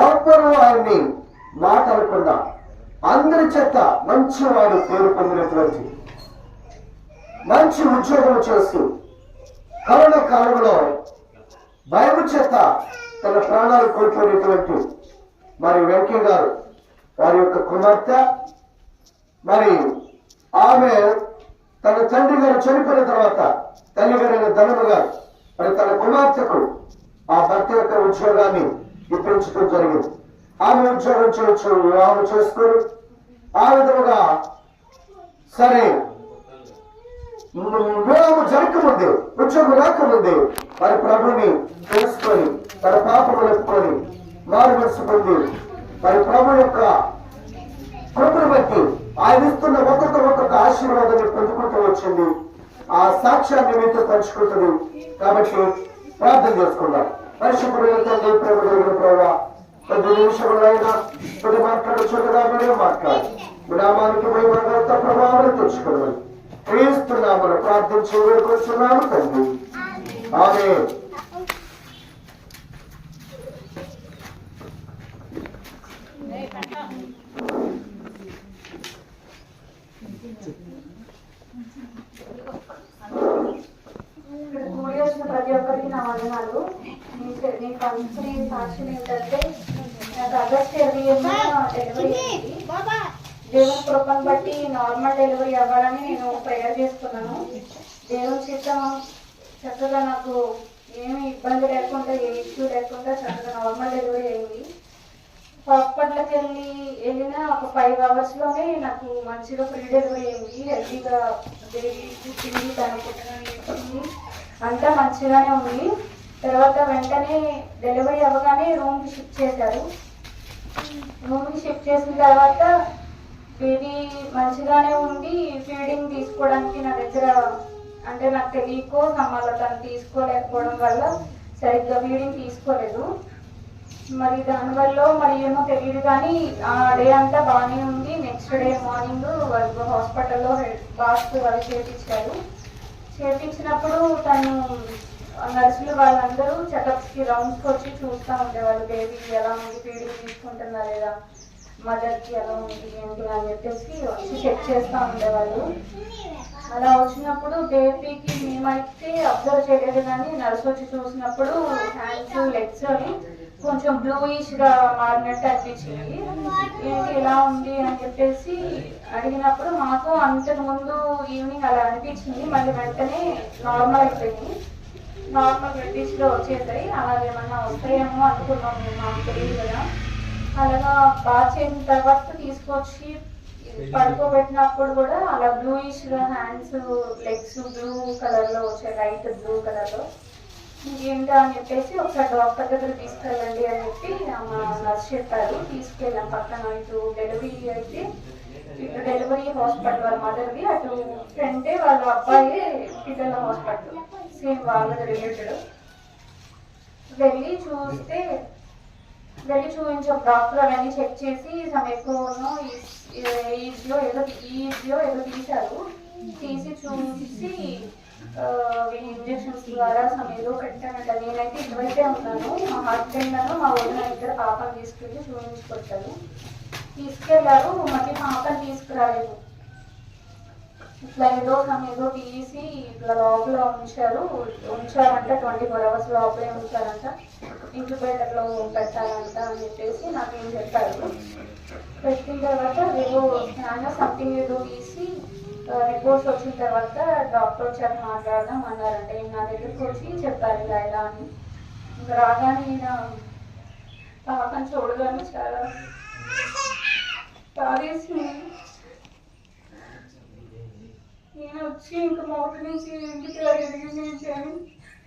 ఎవరు ఆయన్ని మాట్లాడకుండా అందరి చేత మంచి వాడు పేరు పొందినటువంటి మంచి ఉద్యోగం చేసి కరోనా కాలంలో భయం చేత తన ప్రాణాలు కోల్పోయినటువంటి మరి వెంకయ్య గారు వారి యొక్క కుమార్తె, మరి ఆమె తన తండ్రి గారు చనిపోయిన తర్వాత తల్లి గారైన ధనమ్మ గారు మరి తన కుమార్తెకు ఆ భర్త యొక్క ఉద్యోగాన్ని ఇప్పించడం జరిగింది. ఆమె ఉద్యోగం చేయొచ్చు, వివాహం చేసుకుని ఆ విధముగా సరే విరామం జరగకముందే, ఉద్యోగం రాకముందే వారి ప్రభుని తెలుసుకొని వారి పాపములు ఎత్తుకొని మారు మనసు పొంది వారి ప్రభు యొక్క కృపను బట్టి ఆయన ఇస్తున్న ఒక్కొక్క ఆశీర్వాదాన్ని పొందుకుంటూ వచ్చింది. ఆ సాక్ష్యాన్ని మీతో పంచుకుంటుంది. కాబట్టి ప్రార్థన చేసుకుందాం. పరిశుభ్రమైన తండ్రి, ప్రభుత్వ ప్రభావ 10 నిమిషంలో అయినా కొద్ది మాట్లాడొచ్చుగా మీరే మాట్లాడి మీ నామానికి మహిమగత ప్రభావాన్ని తెచ్చుకోవాలి. క్రీస్తున్నామని ప్రార్థించి వేడుకొస్తున్నాము తండ్రి. ఆమేన్. కూడి వచ్చిన ప్రతి ఒక్కరికి నా వందనాలు. నీకు అంచని సాక్ష్యం ఏంటంటే నాకు ఆగస్టు 28న డెలివరీ అయింది. దేవుని కృపను బట్టి నార్మల్ డెలివరీ అవ్వాలని నేను ప్రేయర్ చేసుకున్నాను. దేవుని చిత్తం చక్కగా నాకు ఏమి ఇబ్బంది లేకుండా, ఏ ఇష్యూ లేకుండా చక్కగా నార్మల్ డెలివరీ అయింది. హాస్పిటల్కి వెళ్ళిన ఒక 5 అవర్స్లోనే నాకు మంచిగా ఫ్రీ డెలివరీ అయింది. హెల్తీగా బేబీ పుట్టింది, దాని పుట్టింది, అంతా మంచిగానే ఉంది. తర్వాత వెంటనే డెలివరీ అవ్వగానే రూమ్కి షిఫ్ట్ చేశారు. రూమ్కి షిఫ్ట్ చేసిన తర్వాత బేబీ మంచిగానే ఉంది. ఫీడింగ్ తీసుకోవడానికి నా దగ్గర అంటే నాకు తెలియకో మళ్ళీ తను తీసుకోలేకపోవడం వల్ల సరిగ్గా ఫీడింగ్ తీసుకోలేదు. మరి దానివల్ల మరి ఏమో తెలియదు కానీ ఆ డే అంతా బాగానే ఉంది. నెక్స్ట్ డే మార్నింగ్ వాళ్ళు హాస్పిటల్లో బాక్స్ వాళ్ళు చేపించారు. చేపించినప్పుడు తను నర్సులు వాళ్ళందరూ చెకప్స్కి రౌండ్స్కి వచ్చి చూస్తూ ఉండేవాళ్ళు. బేబీ ఎలా ఉంది, ఫీడింగ్ తీసుకుంటుందా లేదా, మదర్కి ఎలా ఉంది ఏంటి అని చెప్పేసి వచ్చి చెక్ చేస్తూ ఉండేవాళ్ళు. అలా వచ్చినప్పుడు బేబీకి మేమైతే అబ్జర్వ్ చేయలేదు కానీ నర్స్ వచ్చి చూసినప్పుడు హ్యాండ్స్, లెగ్స్ అని కొంచెం బ్లూయిష్గా మారినట్టు అనిపించింది. ఏంటి ఇలా ఉంది అని చెప్పేసి అడిగినప్పుడు మాకు అంతకు ముందు ఈవినింగ్ అలా అనిపించింది. మళ్ళీ వెంటనే నార్మల్ అయిపోయింది. నార్మల్ బ్రిటిష్లో వచ్చేసాయి. అలాగేమన్నా వస్తాయేమో అనుకున్నాం మేము, మాకు తెలియదు కదా. అలాగా బాగా చేసిన తర్వాత తీసుకొచ్చి పడుకోబెట్టినప్పుడు కూడా అలా బ్లూయిష్గా హ్యాండ్స్, లెగ్స్ బ్లూ కలర్లో వచ్చాయి, లైట్ బ్లూ కలర్లో. ఇంకేంటా అని చెప్పేసి ఒకసారి డాక్టర్ దగ్గర తీసుకెళ్ళండి అని చెప్పి మా నర్స్ చెప్పారు. తీసుకెళ్ళాం. పక్కన ఇటు డెలివరీ అయితే ఇటు డెలివరీ హాస్పిటల్ వాళ్ళ మదర్ది, అటు ఫ్రంటే వాళ్ళ అబ్బాయి పిల్లల హాస్పిటల్, సేమ్ వాళ్ళది రిలేటెడ్. వెళ్ళి చూపించాం. డాక్టర్ అవన్నీ చెక్ చేసి సమ్ ఎక్కువను ఈజ్లో ఏదో తీశారు. తీసి చూసి ఇంజక్షన్స్ ద్వారా ఏదో పెట్టానంట. నేనైతే ఇటువైతే ఉన్నాను. మా హస్బెండ్ మా ఊరిలో ఇద్దరు పాపను తీసుకెళ్ళి చూపించుకొచ్చారు. తీసుకెళ్లారు. మళ్ళీ పాపను తీసుకురాలేదు. ఇట్లా ఏదో తీసి ఇట్లా లోపల ఉంచారంట. 24 hours లోపలే ఉంచారంట. ఇంక్యుబేటర్లో పెట్టాలంట అని చెప్పేసి నాకేం చెప్పారు. పెట్టిన తర్వాత ఏదో స్కాన్ సంథింగ్ ఏదో తీసి రిపోర్ట్స్ వచ్చిన తర్వాత డాక్టర్ వచ్చారు, మాట్లాడదాం అన్నారంటే నా దగ్గరికి వచ్చి చెప్పారు ఇలా ఇలా అని. ఇంకా రాగానే ఈయన పాపని చూడగానే చాలా బాధేసింది. నేను వచ్చి ఇంకా మౌటి నుంచి ఇంటికి ఇలా ఎదిగింది అని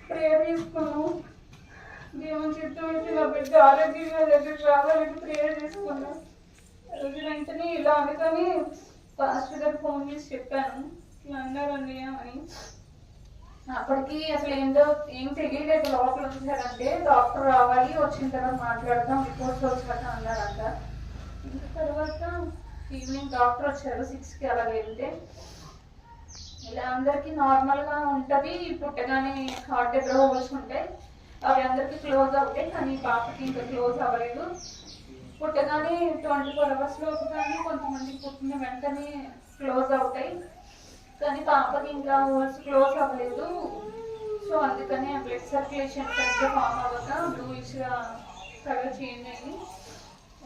ప్రేయర్ చేసుకున్నాను. దేవుని చిత్తం అయితే నా బిడ్డ ఆరోగ్యంగా దగ్గర రావాలని ప్రేయర్ చేసుకున్నాను. రోజు వెంటనే ఇలా అనుకొని పాస్టర్ గారు ఫోన్ చేసి చెప్పాను, ఇలా అన్నారు అన్నయ్య అని. అప్పటికి అసలు ఏం తెలియలేదు. లోపల ఉంచారంటే డాక్టర్ రావాలి, వచ్చిన తర్వాత మాట్లాడతాం, రిపోర్ట్స్ వచ్చాక అన్నారంట. ఇంకా తర్వాత ఈవినింగ్ డాక్టర్ వచ్చారు 6కి అలా వెళ్తే. ఇలా అందరికీ నార్మల్గా ఉంటుంది, పుట్టగానే హార్ట్ దగ్గర హోల్స్ ఉంటాయి, అవి అందరికీ క్లోజ్ అవుతాయి. కానీ పాపకి ఇంకా క్లోజ్ అవ్వలేదు. పుట్టగానే 24 hours లోపు కానీ కొంతమంది పుట్టిన వెంటనే క్లోజ్ అవుతాయి. కానీ పాపకి ఇంకా హోల్స్ క్లోజ్ అవ్వలేదు. సో అందుకని ఆ బ్లడ్ సర్క్యులేషన్ పెద్ద ఫామ్ అవ్వక బ్లూయిష్గా కలర్ చేంజ్ అయ్యి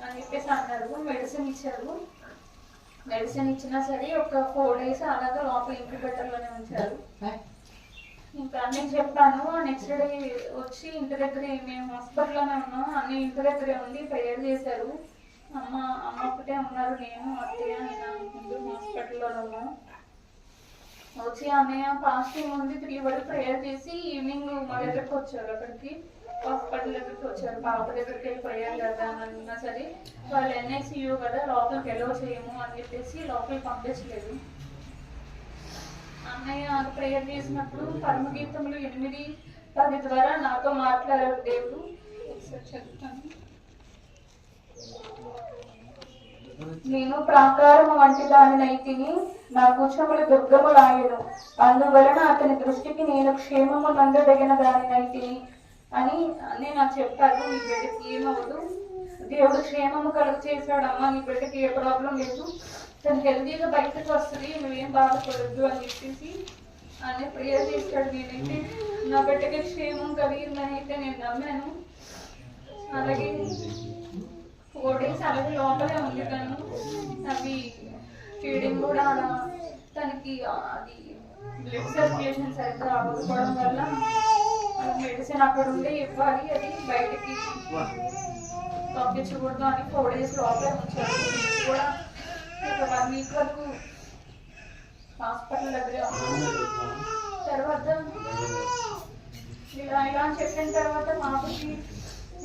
అని చెప్పేసి అన్నారు. మెడిసిన్ ఇచ్చారు. మెడిసిన్ ఇచ్చినా సరే ఒక 4 days అలాగా లోపల ఇంక్యుబేటర్లోనే ఉంచారు. ఇంకా నేను చెప్పాను. నెక్స్ట్ డే వచ్చి ఇంటి దగ్గరే, మేము హాస్పిటల్లోనే ఉన్నాం, అన్ని ఇంటి దగ్గరే ఉండి ప్రేయర్ చేశారు. అమ్మ ఒకటే ఉన్నారు, నేను అత్తయ్య నేను ముందు హాస్పిటల్లోనే ఉన్నాం. వచ్చి అన్నయ్య ఫాస్టింగ్ ఉంది 3 వరకు ప్రేయర్ చేసి ఈవినింగ్ మా దగ్గరకు వచ్చారు. అక్కడికి హాస్పిటల్ దగ్గరికి వచ్చారు. పాప దగ్గరికి వెళ్ళి ప్రేయర్ చేద్దాం అన్నా సరే వాళ్ళు NICU కదా లోపలికి ఎలో చేయము అని చెప్పేసి లోపలికి పంపించలేదు. అన్నయ్య ప్రేయర్ చేసినప్పుడు పరమగీతములు 8:10 ద్వారా నాతో మాట్లాడారు దేవుడు. ఒకసారి చదువుతాను. నేను ప్రాకారము వంటి దానినైతిని, నా కుచములు దుర్గములాయెను, అందువలన అతని దృష్టికి నేను క్షేమము నందదగిన దానినైతిని అని నాకు చెప్పారు. నీ బిడ్డకి ఏమవదు, దేవుడు క్షేమము కలుగు చేశాడమ్మా, నీ బిడ్డకి ఏ ప్రాబ్లం లేదు, తను హెల్దీగా బయటకు వస్తుంది, నువ్వేం బాధపడద్దు అని చెప్పేసి అన్నీ ప్రేయర్ చేశాడు. నేనైతే నా బిడ్డకి క్షేమం కలిగిందని అయితే నేను నమ్మాను. అలాగే 4 days అలాగే లోపలే ఉంది తను. అవి ఫీడింగ్ కూడా తనకి అది బ్లడ్ సర్క్యులేషన్ సరిగ్గా అవ్వకపోవడం వల్ల మెడిసిన్ అక్కడ ఉండే ఇవ్వాలి, అది బయటకి పంపించకూడదు అని 4 days లోపలే ఉంచారు. కూడా ఒక 1 week వరకు హాస్పిటల్ దగ్గరే ఉన్నాను. తర్వాత ఇలా అని చెప్పిన తర్వాత మాకు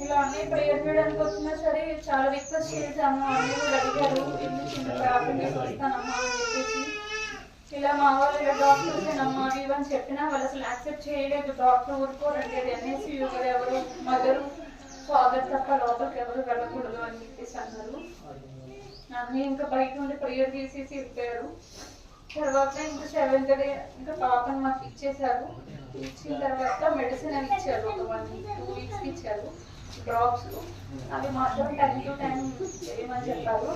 ఇలా అన్నీ ప్రేయర్ చేయడానికి వచ్చినా సరే చాలా రిక్వెస్ట్ చేశాము. అన్నీ కూడా అడిగారు, ఇల్లు చిన్న ప్రాబ్లం వస్తానమ్మా అని చెప్పేసి. ఇలా మా వాళ్ళు ఇలా డాక్టర్స్ ఏనమ్మా అవి ఇవని చెప్పినా వాళ్ళు అసలు యాక్సెప్ట్ చేయలేదు. డాక్టర్ ఊరుకోరండి, అది NICU ఎవరు మదరు ఫాదర్ తప్ప లోపలికి ఎవరు వెళ్ళకూడదు అని చెప్పేసి అన్నారు. అన్నీ ఇంకా బయట ఉండి ప్రేయర్ చేసేసి వెళ్ళిపోయారు. తర్వాత ఇంకా 7th day ఇంకా పాపని మాకు ఇచ్చేసారు. ఇచ్చిన తర్వాత మెడిసిన్ అని ఇచ్చారు, ఒక 1-2 weeks ఇచ్చారు డ్రాప్స్. అవి మాత్రం 10 to 10 చేయమని చెప్పారు.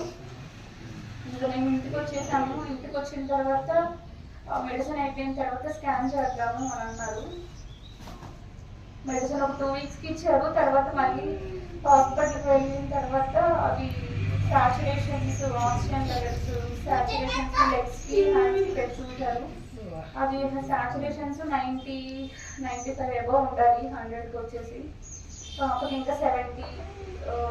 ఇంకా మేము ఇంటికి వచ్చేసాము. ఇంటికి వచ్చిన తర్వాత మెడిసిన్ అయిపోయిన తర్వాత స్కాన్ చేద్దాము అని అన్నారు. మెడిసిన్ ఒక 2 weeks ఇచ్చారు. తర్వాత మళ్ళీ హాస్పిటల్కి వెళ్ళిన తర్వాత అవి సాచురేషన్స్, ఆక్సిజన్ లెవెల్స్, సాచురేషన్స్ లెగ్స్కి హ్యాండ్స్కి పెట్టి చూశారు. అది సాచురేషన్స్ 90-95 అబౌవ్ ఉండాలి, 100కి వచ్చేసి. పాపకి ఇంకా 70,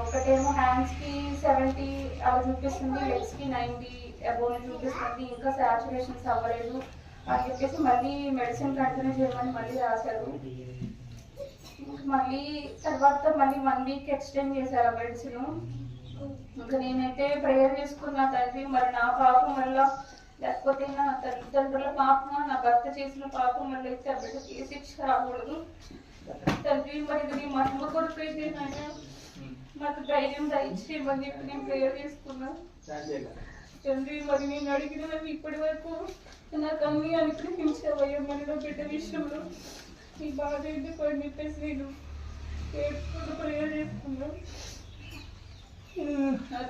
ఒకటేమో హ్యాండ్స్కి 70 అలా చూపిస్తుంది, లెగ్స్కి 90 అబౌవ్ చూపిస్తుంది. ఇంకా సాచురేషన్స్ అవ్వలేదు అని చెప్పేసి మళ్ళీ మెడిసిన్ కంటిన్యూ చేయమని మళ్ళీ రాశారు. మళ్ళీ తర్వాత మళ్ళీ 1 week ఎక్స్టెండ్ చేశారు ఆ మెడిసిన్. ఇంకా నేనైతే ప్రేయర్ చేసుకున్న తండ్రి, మరి నా పాపం వల్ల లేకపోతే నా తల్లిదండ్రుల పాపం, నా భర్త చేసిన పాపం వల్ల అయితే ఆ బిడ్డకి ఏ శిక్ష రాకూడదు తండ్రి. మరి ఇది నీ మహిమ కొరకు అయితే నాయన నాకు ధైర్యం దయచేయమని చెప్పి నేను ప్రేయర్ చేసుకున్నా తండ్రి. మరి నేను అడిగినవి ఇప్పటి వరకు నాకు అన్ని అనుగ్రహించావయ్యా. మనలో బిడ్డ విషయంలో నీ బాధ ఎందుకు అని చెప్పేసి నేను ఎప్పుడు ప్రేయర్ చేసుకున్నా.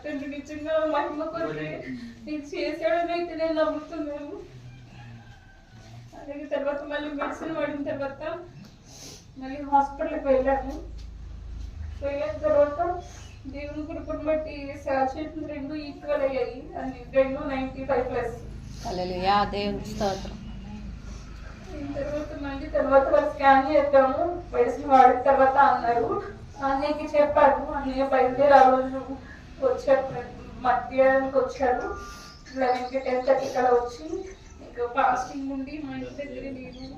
తండ్రి నిజంగా మహిమ కొరకే నేను చేశాడని అయితే నేను నమ్ముతున్నాను. అలాగే తర్వాత మళ్ళీ మెడిసిన్ వాడిన తర్వాత మళ్ళీ హాస్పిటల్కి వెళ్ళాను. వెళ్ళిన తర్వాత దేవుని కృపను బట్టి సాచురేషన్ 2 ఈక్వల్ అయ్యాయి, అని 2 95+. హల్లెలూయా, దేవునికి స్తోత్రం. తర్వాత వాళ్ళు స్కాన్ చేద్దాము మెడిసిన్ వాడిన తర్వాత అన్నారు. అన్నయ్యకి చెప్పారు. అన్నయ్య బయలుదేరి ఆ రోజు వచ్చారు, మధ్యాహ్నానికి వచ్చారు. 11కి 10:30 కలా వచ్చి ఇంకా ఫాస్టింగ్ ఉండి మా ఇంటి దగ్గర నేను,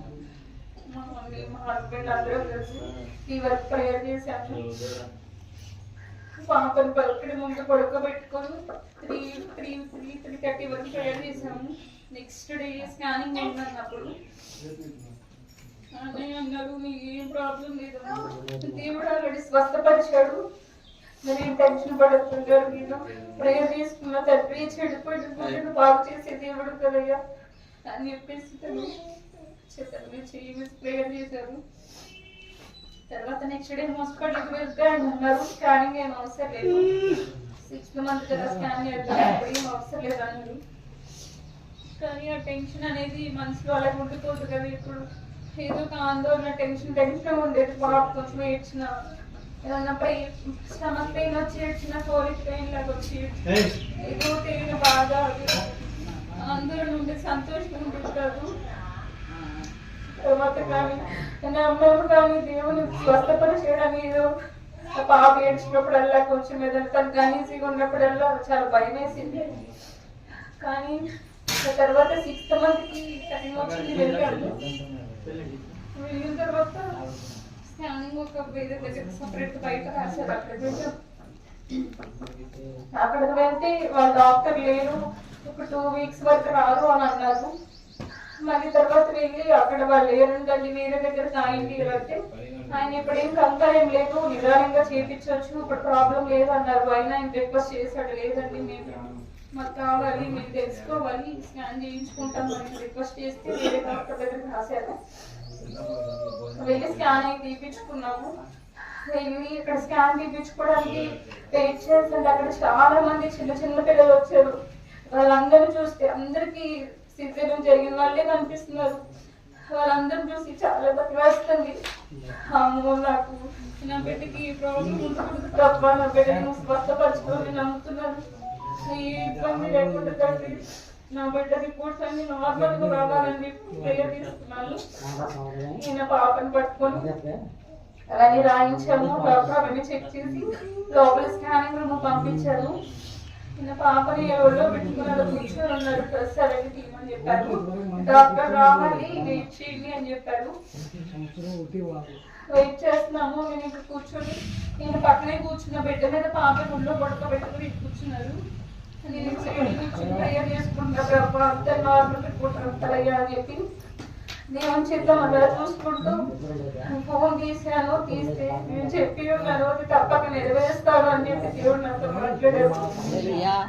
మా మమ్మీ, మా హస్బెండ్ అందరూ కలిసి ఈ వరకు ప్రేయర్ చేశాను. పాపని పలుకడి ముందు పడుకోబెట్టుకొని 3:30 వరకు ప్రేయర్ చేశాము. నెక్స్ట్ డే స్కానింగ్ ఉందన్నప్పుడు అన్నయ్య అన్నారు, నీకు ఏం ప్రాబ్లం లేదు, దేవుడు ఆల్రెడీ స్వస్థపరిచాడు, మరి టెన్షన్ పడుతుంటారు. నేను ప్రేయర్ చేసుకున్న తండ్రి చెడిపోయిన బాగు చేసే దేవుడు కదయ్యా అని చెప్పేసి తను చెయ్యి ప్రేయర్ చేశారు. తర్వాత నెక్స్ట్ డే హాస్పిటల్కి వెళ్తే ఆయన అన్నారు, స్కానింగ్ ఏం అవసరం లేదు, 6th month కదా స్కాన్ చేద్దాం, ఏం అవసరం లేదు అన్నారు. కానీ ఆ టెన్షన్ అనేది మనసులో అలా ఉండిపోతుంది కదా. ఇప్పుడు ఏదో ఒక ఆందోళన, టెన్షన్ ఉండేది. పాప కొంచెం ఏడ్చిన, ఏదన్నా స్టమక్ పెయిన్ వచ్చి ఏడ్చిన, కోరిక పెయిన్ లాగా వచ్చి ఏదో తెలియని బాధ, ఆందోళన ఉండేది, సంతోషం ఉండేది. తర్వాత కానీ అమ్మమ్మ కానీ దేవుని స్వస్థపరిచేయడానికి ఏదో పాప ఏడ్చినప్పుడల్లా కొంచెం ఏదైనా తను గనీసీగా ఉన్నప్పుడల్లా చాలా భయం వేసింది. కానీ తర్వాత 6th month కి టైం వచ్చింది, వెళ్ళాను. వెళ్ళిన తర్వాత స్కానింగ్ ఒక వేరే దగ్గర సపరేట్ బయట రాశారు. అక్కడికి వెళ్తే వాళ్ళ డాక్టర్ లేరు, ఒక 2 weeks వరకు రారు అని అన్నారు. మళ్ళీ తర్వాత వెళ్ళి అక్కడ వాళ్ళు లేరుండండి వేరే దగ్గర జాయింట్ అంటే ఆయన ఇప్పుడేం కంగారు ఏం లేదు, నిదానంగా చేయించవచ్చు, ఇప్పుడు ప్రాబ్లం లేదు అన్నారు. ఆయన రిక్వెస్ట్ చేశాడు, లేదండి మేము మాకు కావాలి, మేము తెలుసుకోవాలి, స్కాన్ చేయించుకుంటాం అని రిక్వెస్ట్ చేస్తే వేరే డాక్టర్ దగ్గరికి రాశారు. వెళ్ళి స్కానింగ్ తీపించుకున్నాము. వెళ్ళి ఇక్కడ స్కాన్ తీపించుకోవడానికి వెయిట్ చేస్తుంటే అక్కడ చాలా మంది చిన్న చిన్న పిల్లలు వచ్చారు. వాళ్ళందరూ చూస్తే అందరికి సిజేరియన్ జరిగిన వాళ్ళే కనిపిస్తున్నారు. వాళ్ళందరూ చూసి చాలా భయం వేస్తుంది. అమ్మో నాకు నా బిడ్డకి ప్రాబ్లం ఉండకూడదు తప్ప, నా బిడ్డను స్వస్థపరచుకోవాలని నమ్ముతున్నాను. ఏ ఇబ్బంది లేకుండా తండ్రి నా బిడ్డ రిపోర్ట్స్ అన్ని నార్మల్ గా రావాలని ప్రేయర్ తీసుకున్నాను. ఈయన పాపని పట్టుకొని అవన్నీ రాయించాము. డాక్టర్ అవన్నీ చెక్ చేసి లోపల స్కానింగ్ రూమ్ పంపించారు. ఈయన పాపని ఎవరో పెట్టుకుని కూర్చొని ఉన్నారు. ప్రెస్ అవన్నీ తీయమని చెప్పారు. డాక్టర్ రావాలి, వెయిట్ చేయండి అని చెప్పారు. వెయిట్ చేస్తున్నాము. నేను ఇక్కడ కూర్చొని నేను పక్కనే కూర్చున్న బిడ్డ మీద పాప గుళ్ళో పడుకోబెట్టుకుని కూర్చున్నారు. నేను కూర్చొని ప్రేయర్ చేసుకుంటా, అంతా నార్మల్ రిపోర్ట్ వస్తారయ్యా అని చెప్పి దేవుని చిత్తం అలా చూసుకుంటూ ఫోన్ తీసాను. తీస్తే నేను చెప్పి ఉన్నాను, అది తప్పక నెరవేరుస్తాను అని చెప్పి దేవుడు నాతో మాట్లాడారు.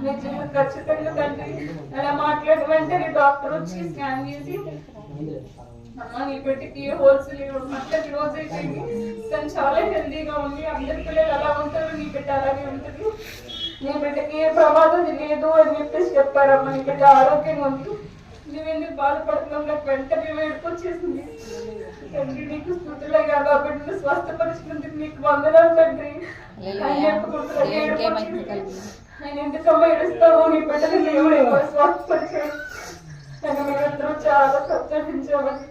నిజంగా ఖచ్చితంగా తండ్రి అలా మాట్లాడి వెంటనే డాక్టర్ వచ్చి స్కాన్ చేసి అమ్మ నీ బిడ్డకి హోల్స్ లేవు, అంతటి రోజు అయిపోయింది, తను చాలా హెల్దీగా ఉంది, అందరి పిల్లలు అలా ఉంటారు, నీ బిడ్డ అలాగే ఉంటుంది, నీ బిడ్డకి ఏ ప్రమాదం లేదు అని చెప్పేసి చెప్పారమ్మ. నీ బిడ్డ ఆరోగ్యంగా ఉంది, నువ్వెందుకు బాధపడుతున్నావు, నాకు వెంటనే వేడుకొచ్చేసింది. తండ్రి నీకు స్థుతులయ్యా, నా బిడ్డను స్వస్థపరిచినందుకు నీకు వందనాలు తండ్రి అని చెప్పుకుంటున్నా. ఆయన ఎందుకమ్మా ఏడుస్తావు, నీ బిడ్డని దేవుడు ఎవరు స్వస్థపరిచాడు అని మేమందరూ చాలా సంతోషించామని.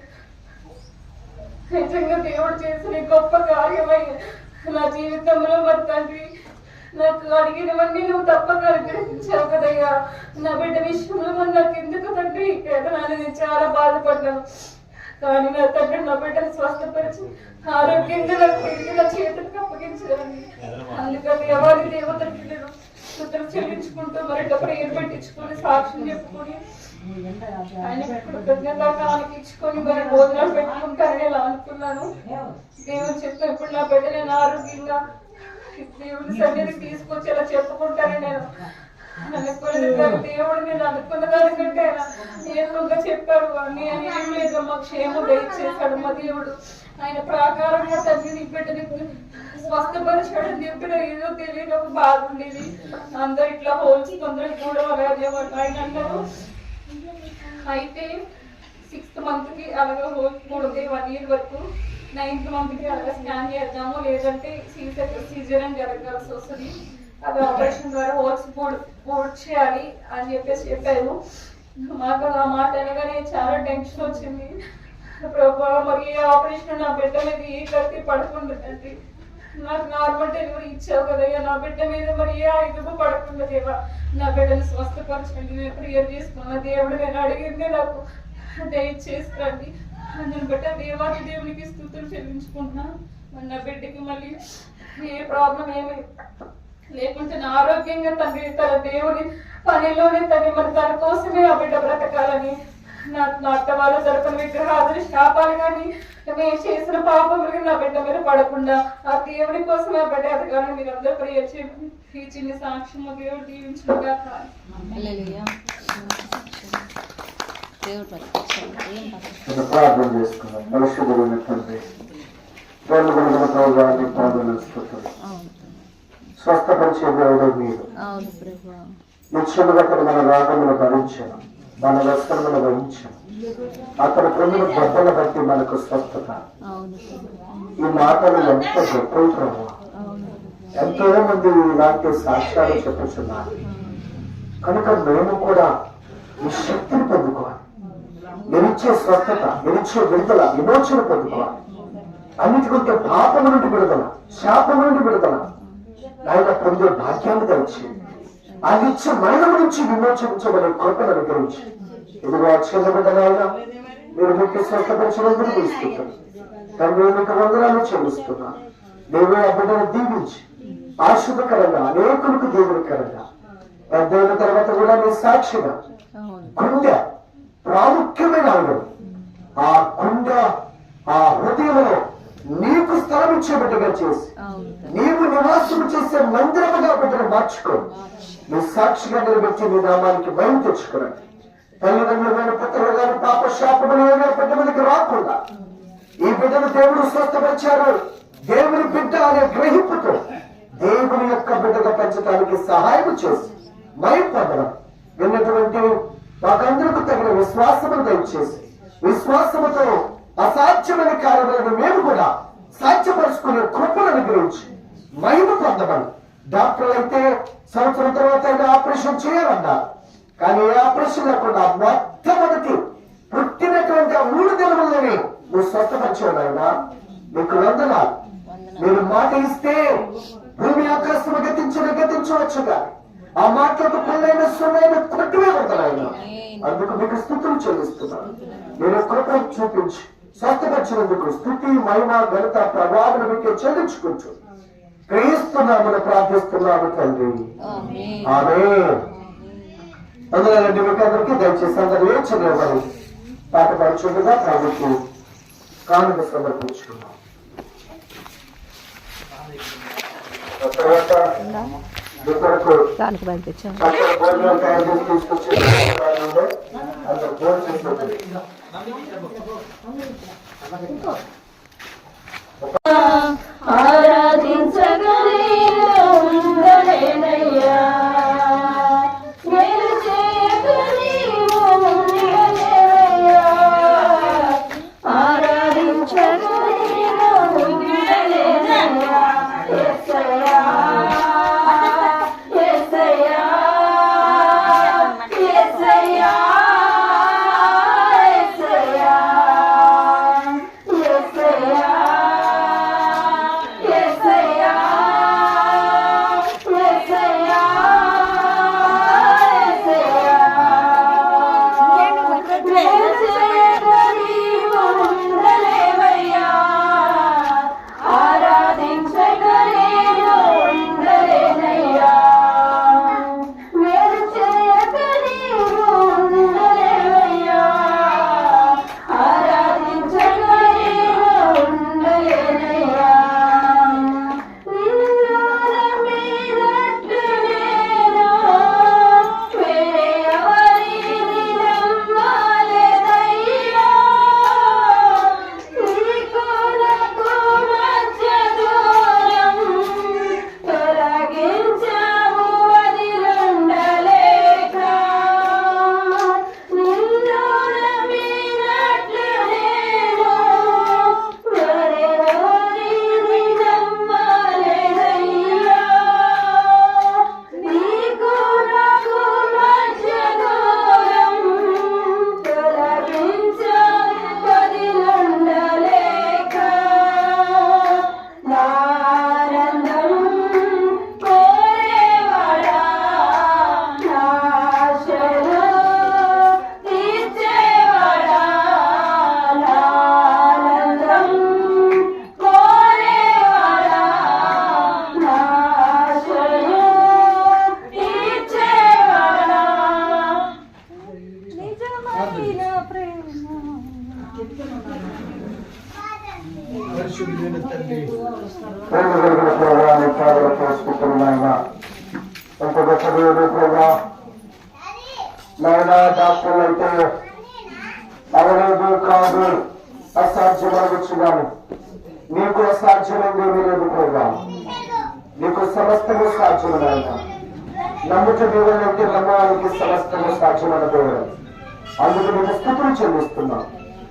నిజంగా దేవుడు చేసిన గొప్ప కార్యమై నా జీవితంలో మరి తండ్రి నాకు అడిగినవన్నీ నువ్వు తప్పక అనుగ్రహించావు కదయ్యా. నా బిడ్డ విషయంలో మరి నాకు ఎందుకు తండ్రి కేదనాన్ని నేను చాలా బాధపడ్డాను. కానీ నా తండ్రి నా బిడ్డను స్వస్థపరిచి ఆరోగ్యంగా నాకు తిరిగి నా చేతులకు అప్పగించాలని, అందుకని ఎవరి దేవతకి నేను స్తుతులు చెల్లించుకుంటూ మరి ప్రేయర్ పెట్టించుకొని సాక్ష్యం చెప్పుకొని ఆయన కృతజ్ఞతకి ఇచ్చుకొని మరి భోజనాలు పెట్టుకుంటారని ఇలా అనుకున్నాను. దేవుడు చెప్తే ఇప్పుడు నా బిడ్డ నేను ఆరోగ్యంగా దేవుడి సన్నిధికి తీసుకొచ్చి ఇలా చెప్పుకుంటాను. నేను అనుకున్నది దేవుడు నేను అనుకున్న దానికంటే ఏమోగా చెప్పారు. నేను ఏం లేదు, మా క్షేమం దయచేశాడు మా దేవుడు. ఆయన ప్రాకారంగా తండ్రి నీ బిడ్డని స్వస్థపరిచాడని చెప్పిన ఏదో తెలియని ఒక బాధ ఉండేది. అందరు ఇట్లా హోల్స్ కొందరు కూడా అలాగే ఆయన అన్నారు. అయితే 6th month కి అలాగే హోల్స్ మూడుంది, 1 year వరకు. 9th month కి అలాగే స్కాన్ చేద్దాము, లేదంటే సిజేరియన్ జరగాల్సి వస్తుంది, అది ఆపరేషన్ ద్వారా హోల్స్ పూర్తి చేయాలి అని చెప్పేసి చెప్పారు. మాకు ఆ మాట అనగానే చాలా టెన్షన్ వచ్చింది. ప్రభా మరి ఏ ఆపరేషన్ నా బిడ్డ మీద ఏ కత్తి పడుకుంటుందండి, నాకు నార్మల్ డెలివరీ ఇచ్చావు కదయ్యా, నా బిడ్డ మీద మరి ఏ ఆయుధము పడకుండా దేవా నా బిడ్డను స్వస్థపరచండి. నేను ప్రేయర్ చేసుకున్న దేవుడు నేను అడిగింది నాకు దయచేసుకోండి. నేను బిడ్డ దేవాది దేవునికి స్తుతులు చెల్లించుకుంటున్నా. మరి నా బిడ్డకి మళ్ళీ ఏ ప్రాబ్లం ఏమి లేకుంటే నా ఆరోగ్యంగా తండ్రి తన దేవుని పనిలోనే తండ్రి మరి తన కోసమే ఆ బిడ్డ బ్రతకాలని, నా అత్త వాళ్ళు జరపని విగ్రహాదులు శాపాలు కానీ మేము చేసిన పాపములకి నా బిడ్డ మీద పడకుండా ఆ దేవుడి కోసమే ఆ బిడ్డ ఎదగాలని మీరు అందరూ ప్రేయర్ చేయండి. ఈ చిన్న సాక్ష్యం దేవుడు దీవించుగా ప్రార్థన చేసుకున్నాం. పరిశుద్ధమైనటువంటి స్వస్థపరిచే దేవుడు మీరు. నిత్యముగా మన రాగములు భరించాను, మన వస్త్రములు వహించాను, అతని క్రమణ దెబ్బలు బట్టి మనకు స్వస్థత. ఈ మాటలు ఎంత గొప్ప ప్రభు, ఎంతో మంది ఇలాంటి సాక్ష్యాలు చెప్పుచున్నారు. కనుక మేము కూడా ఈ శక్తిని పొందుకోవాలి, నిలిచే స్వస్థత, నిలిచే విడుదల, విమోచన పొందుకోవాలి. అన్నిటికంటే పాపము నుండి విడుదల, శాపము నుండి విడుదల ఆయన పొందే భాగ్యాన్ని తెచ్చి ఆ నిత్య మరణం నుంచి విమోచించబడే కృపను అనుగ్రహించి ఇదిగో చిన్న బిడ్డలైనా మీరు మీకు స్వస్థపరిచినందుకు తీసుకుంటారు. తండ్రి మీకు వందనాలు చెల్లిస్తున్నా. దేవుడు ఆ బిడ్డను దీవించి ఆశుభకరంగా అనేకులకు దేవుడికరంగా పెద్దయిన తర్వాత కూడా మీ సాక్షిగా గుండె ప్రాముఖ్యమైన అవడం, ఆ గుండె ఆ హృదయంలో నీకు స్థలం ఇచ్చే బిడ్డగా చేసి నీవు నివాసం చేసే మందిరముగా బిడ్డను మార్చుకో. నీ సాక్షిగా నిలబెట్టి నీ నామానికి భయం తెచ్చుకోండి. తల్లిదండ్రులు కానీ పుత్రులు కానీ పాప శాపములు బిడ్డ మీదకి రాకుండా ఈ బిడ్డను దేవుడు స్వస్థపరిచారు. దేవుని బిడ్డ అనే గ్రహింపుతో దేవుని యొక్క బిడ్డగా పెంచడానికి సహాయం చేసి భయం పొందడం విన్నటువంటి మాకందరికి తగిన విశ్వాసము దయచేసి విశ్వాసముతో అసాధ్యమైన కార్యములను మేము కూడా సాధ్యపరుచుకునే కృపలను గురించి మహిమ పొందమని. డాక్టర్లు అయితే సంవత్సరం తర్వాత అయినా ఆపరేషన్ చేయాలన్నారు. కానీ ఏ ఆపరేషన్ లేకుండా మొట్టమొదటి పుట్టినటువంటి ఆ 3 దినములలోనే నువ్వు స్వస్థపరిచేవాడైనా నీకు వందనాలు. మీరు మాట ఇస్తే భూమి ఆకాశం గతించవచ్చుగా ఆ మాటలకు కొల్లైన సొన్నైన కొట్టివేయబడతాయన. అందుకు మీకు స్తుతులు చెల్లిస్తున్నాను. మీరు కృప చూపించి స్వస్థపరిచినందుకు స్తుతి మహిమ ఘనత ప్రభావం మీకే చెల్లించుకుంటూ క్రీస్తున్నామని ప్రార్థిస్తున్నాము తండ్రి. ఆమేన్. అందులో మీకు అందరికీ దయచేసి అందరూ చదివేవారు పాట పాడుచుండగా ప్రభుత్వం కానుక సమర్పించుకున్నాం. తర్వాత భోజనం తయారు చేసి తీసుకొచ్చి అందరూ భోజనం చేసుకుంటుంది. ఆరాధించగలేనయ్యా నాయన డాక్టర్లు అయితే అవలేదు కాదు అసాధ్యమనుచున్నాను. నీకు అసాధ్యమైంది లేదు ప్రభా, నీకు సమస్తము సాధ్యము. నాయన నమ్ముట దేవుళ్ళైతే నమ్మడానికి సమస్తము సాధ్యమైన దేవుడు. అందుకు నీకు స్తుతులు చెల్లిస్తున్నాం.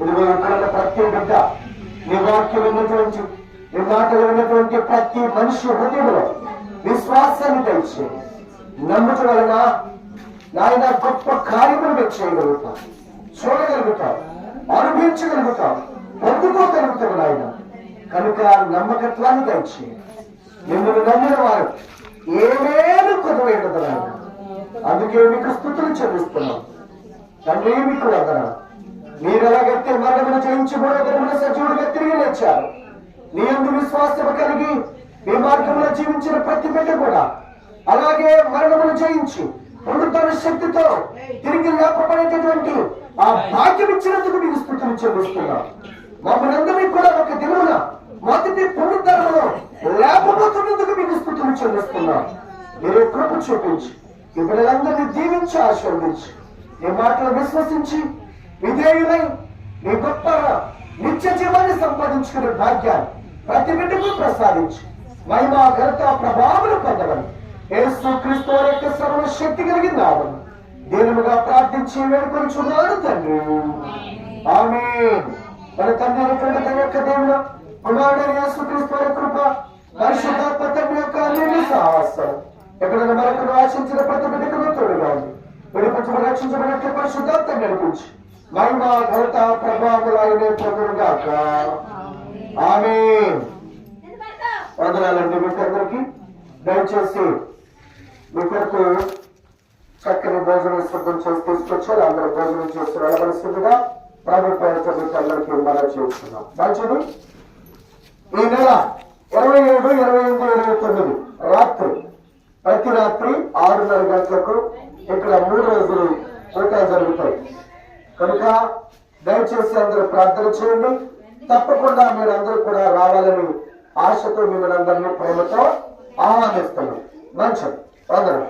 ఇది ఇక్కడ ప్రతి బిడ్డ నీ వాక్యం ఉన్నటువంటి నీ మాటలు ఉన్నటువంటి ప్రతి మనిషి హృదయంలో విశ్వాసాన్ని తెచ్చి నమ్ముట వలన నాయన గొప్ప కార్యములు మీరు చేయగలుగుతాం, చూడగలుగుతాం, అనుభవించగలుగుతాం, పొందుకోగలుగుతాం నాయన. కనుక నమ్మకత్వాన్ని తెచ్చి మిమ్మల్ని నమ్మిన వారు ఏమేమి కొనవేయగలరు నాయన. అందుకే మీకు స్తుతులు చెల్లిస్తున్నాం. తండ్రి మీకు వందనాలు. మీరు ఎలాగైతే మరణమును జయించి మూడవ దినమున సజీవుడిగా తిరిగి లేచారు, నీ యందు విశ్వాసము కలిగి మీ మార్గంలో జీవించిన ప్రతి బిడ్డ కూడా అలాగే మరణమును జయించి పునరుద్ధరణ శక్తితో తిరిగి లేపబడేటటువంటి ఆ భాగ్యం ఇచ్చినందుకు మీకు స్తుతులు చెల్లిస్తున్నాం. మమ్మల్ని అందరినీ కూడా ఒక దినమున మొదటి పునరుద్ధరణలో లేపబోతున్నందుకు మీకు స్తుతులు చెల్లిస్తున్నాం. మీరే కృప చూపించి ఈ బిడ్డలందరినీ దీవించి ఆశీర్వదించి నీ మాటలు విశ్వసించి విధేయులై నీ గొప్ప నిత్య జీవాన్ని సంపాదించుకునే భాగ్యాన్ని ప్రతి బిడ్డకు ప్రసాదించి మహిమా ఘనత ప్రభావాలు పొందమని యేసు క్రీస్తు యొక్క సర్వ శక్తి కలిగిన నామమున దీనముగా ప్రార్థించి వేడుకొనుచున్నాను తండ్రి. ఆమేన్. మన తండ్రి అయినటువంటి తన యొక్క దేవుడు కుమారుడైన యేసు క్రీస్తు వారి కృప పరిశుద్ధాత్మ తండ్రి యొక్క అన్యోన్య సహవాసం ఎక్కడైనా మరొకరు ఆశించిన ప్రతి బిడ్డకు తోడుగా ఉంది. విడిపించబడి రక్షించబడినట్లు పరిశుద్ధాత్మ నడిపించి మహిమా ఘనత ప్రభావాలైన పొందుగాక. ఆమేన్. వందనాలండి మీకందరికి. దయచేసి మీ కొరకు చక్కని భోజనం సిద్ధం చేసి తీసుకొచ్చారు. అందరూ భోజనం చేసి వెళ్ళవలసిందిగా ప్రభు పేరుతో మీకు అందరికీ మనం చేస్తున్నాం. మంచిది. ఈ నెల 27, 28, 29 రాత్రి ప్రతి రాత్రి 6:30 గంటలకు ఇక్కడ 3 రోజులు పూజలు జరుగుతాయి కనుక దయచేసి అందరూ ప్రార్థన చేయండి. తప్పకుండా మీరందరూ కూడా రావాలని ఆశతో మిమ్మల్ని అందరినీ ప్రేమతో ఆహ్వానిస్తున్నాం. మంచిది. వందనం.